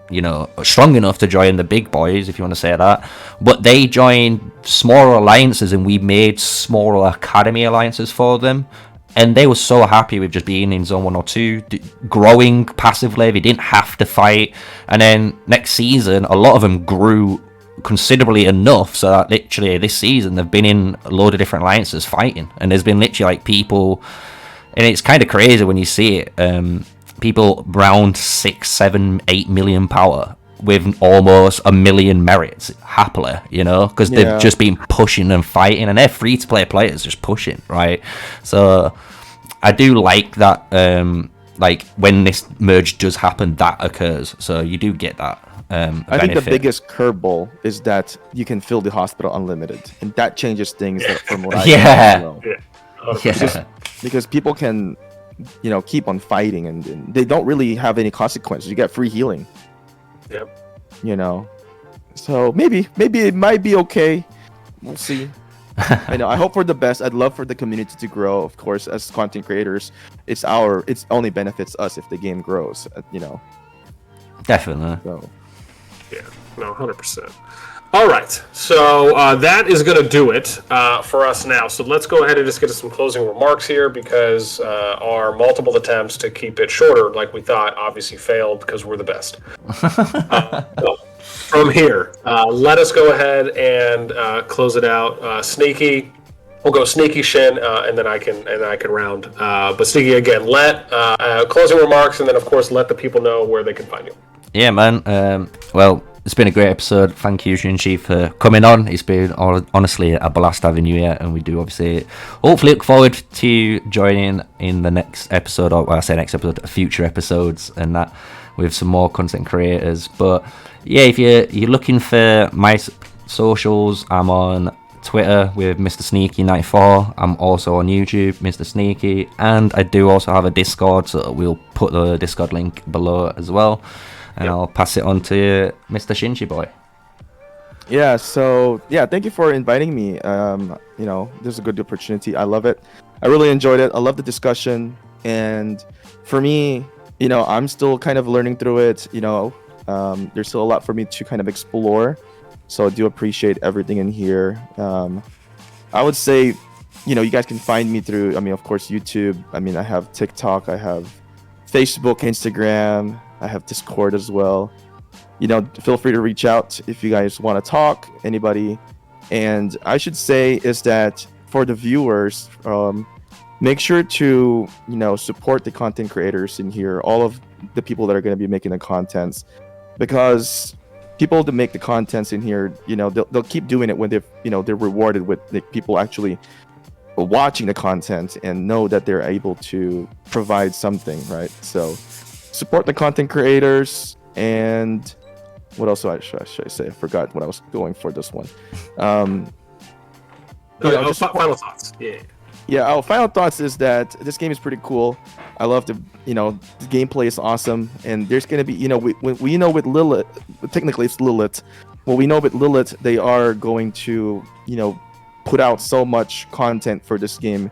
strong enough to join the big boys, if you want to say that. But they joined smaller alliances, and we made smaller academy alliances for them. And they were so happy with just being in Zone 1 or 2, growing passively. They didn't have to fight. And then next season, a lot of them grew considerably enough so that literally this season they've been in a load of different alliances fighting. And there's been literally, like, people, and it's kind of crazy when you see it. People around 6, 7, 8 million power with almost 1 million merits happily, because they've just been pushing and fighting, and they're free to play players just pushing, right? So I do like that, like, when this merge does happen, that occurs, so you do get that I think the biggest curveball is that you can fill the hospital unlimited, and that changes things from what I know. Because people can keep on fighting, and they don't really have any consequences. You get free healing. Yep. So maybe it might be okay. We'll see. I hope for the best. I'd love for the community to grow. Of course, as content creators, it's only benefits us if the game grows. Definitely. So. Yeah. No, 100%. All right, so that is going to do it for us now. So let's go ahead and just get to some closing remarks here, because our multiple attempts to keep it shorter, like we thought, obviously failed because we're the best. So from here, let us go ahead and close it out. Sneaky, we'll go Sneaky, Shin, and then I can round. But Sneaky, again, let closing remarks, and then of course let the people know where they can find you. Yeah, man. Well, it's been a great episode. Thank you, Shinchi, for coming on. It's been honestly a blast having you here, and we do obviously hopefully look forward to joining in the next episode, or I say next episode, future episodes, and that with some more content creators. But yeah, if you're looking for my socials, I'm on Twitter with MrSneakyy94. I'm also on YouTube, MrSneakyy, and I do also have a Discord, so we'll put the Discord link below as well. And I'll pass it on to Mr. Shinchi boy. Yeah, so yeah, thank you for inviting me. You know, this is a good opportunity. I love it. I really enjoyed it. I love the discussion. And for me, you know, I'm still kind of learning through it. You know, there's still a lot for me to kind of explore. So I do appreciate everything in here. I would say, you know, you guys can find me through, I mean, of course, YouTube. I mean, I have TikTok, I have Facebook, Instagram, I have Discord as well. You know, feel free to reach out if you guys want to talk, anybody. And I should say is that for the viewers, make sure to, you know, support the content creators in here, all of the people that are going to be making the contents, because people that make the contents in here, you know, they'll keep doing it when they've, you know, they're rewarded with the people actually watching the content and know that they're able to provide something, right? So support the content creators. And what else should I say? I forgot what I was going for this one. Final thoughts. Yeah, our final thoughts is that this game is pretty cool. I love the, you know, the gameplay is awesome, and there's gonna be, you know, we know with Lilith, technically it's Lilith. Well, we know with Lilith they are going to, you know, put out so much content for this game,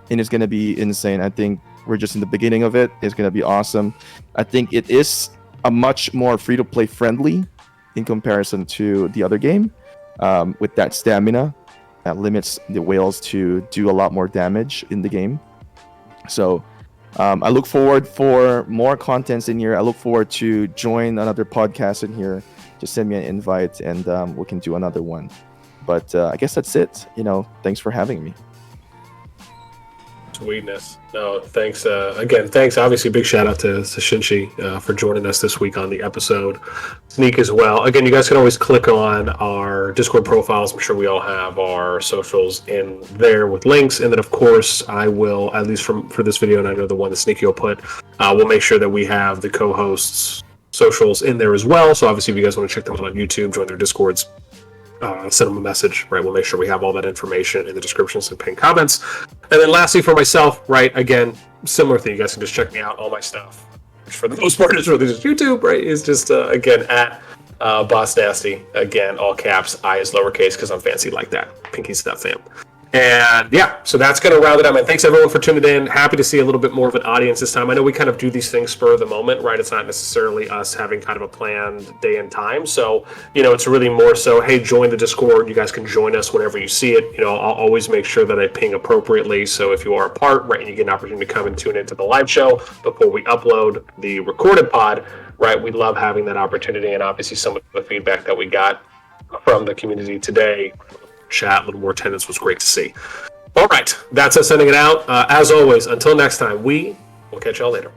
and it's gonna be insane. I think we're just in the beginning of it. It's gonna be awesome. I think it is a much more free-to-play friendly in comparison to the other game, with that stamina that limits the whales to do a lot more damage in the game. So I look forward for more contents in here. I look forward to join another podcast in here. Just send me an invite and we can do another one. But I guess that's it. You know, thanks for having me. Sweetness. No, thanks. Again, thanks. Obviously, big shout out to Shinchi for joining us this week on the episode. Sneak as well. Again, you guys can always click on our Discord profiles. I'm sure we all have our socials in there with links. And then, of course, I will, at least for this video, and I know the one that Sneaky will put, we'll make sure that we have the co-hosts' socials in there as well. So obviously, if you guys want to check them out on YouTube, join their Discords, send them a message, right? We'll make sure we have all that information in the descriptions and pinned comments. And then lastly, for myself, right, again, similar thing, you guys can just check me out, all my stuff, which for the most part is really just YouTube, right? Is just, again, at BOSSNASTi, again, all caps, I is lowercase, because I'm fancy like that. Pinky's that fam. And yeah, so that's going to round it up. And thanks everyone for tuning in. Happy to see a little bit more of an audience this time. I know we kind of do these things spur of the moment, right? It's not necessarily us having kind of a planned day and time. So, you know, it's really more so, hey, join the Discord. You guys can join us whenever you see it. You know, I'll always make sure that I ping appropriately. So if you are a part, right, and you get an opportunity to come and tune into the live show before we upload the recorded pod, right, we love having that opportunity. And obviously some of the feedback that we got from the community today, chat, a little more attendance was great to see. All right, that's us sending it out. As always, until next time, we will catch y'all later.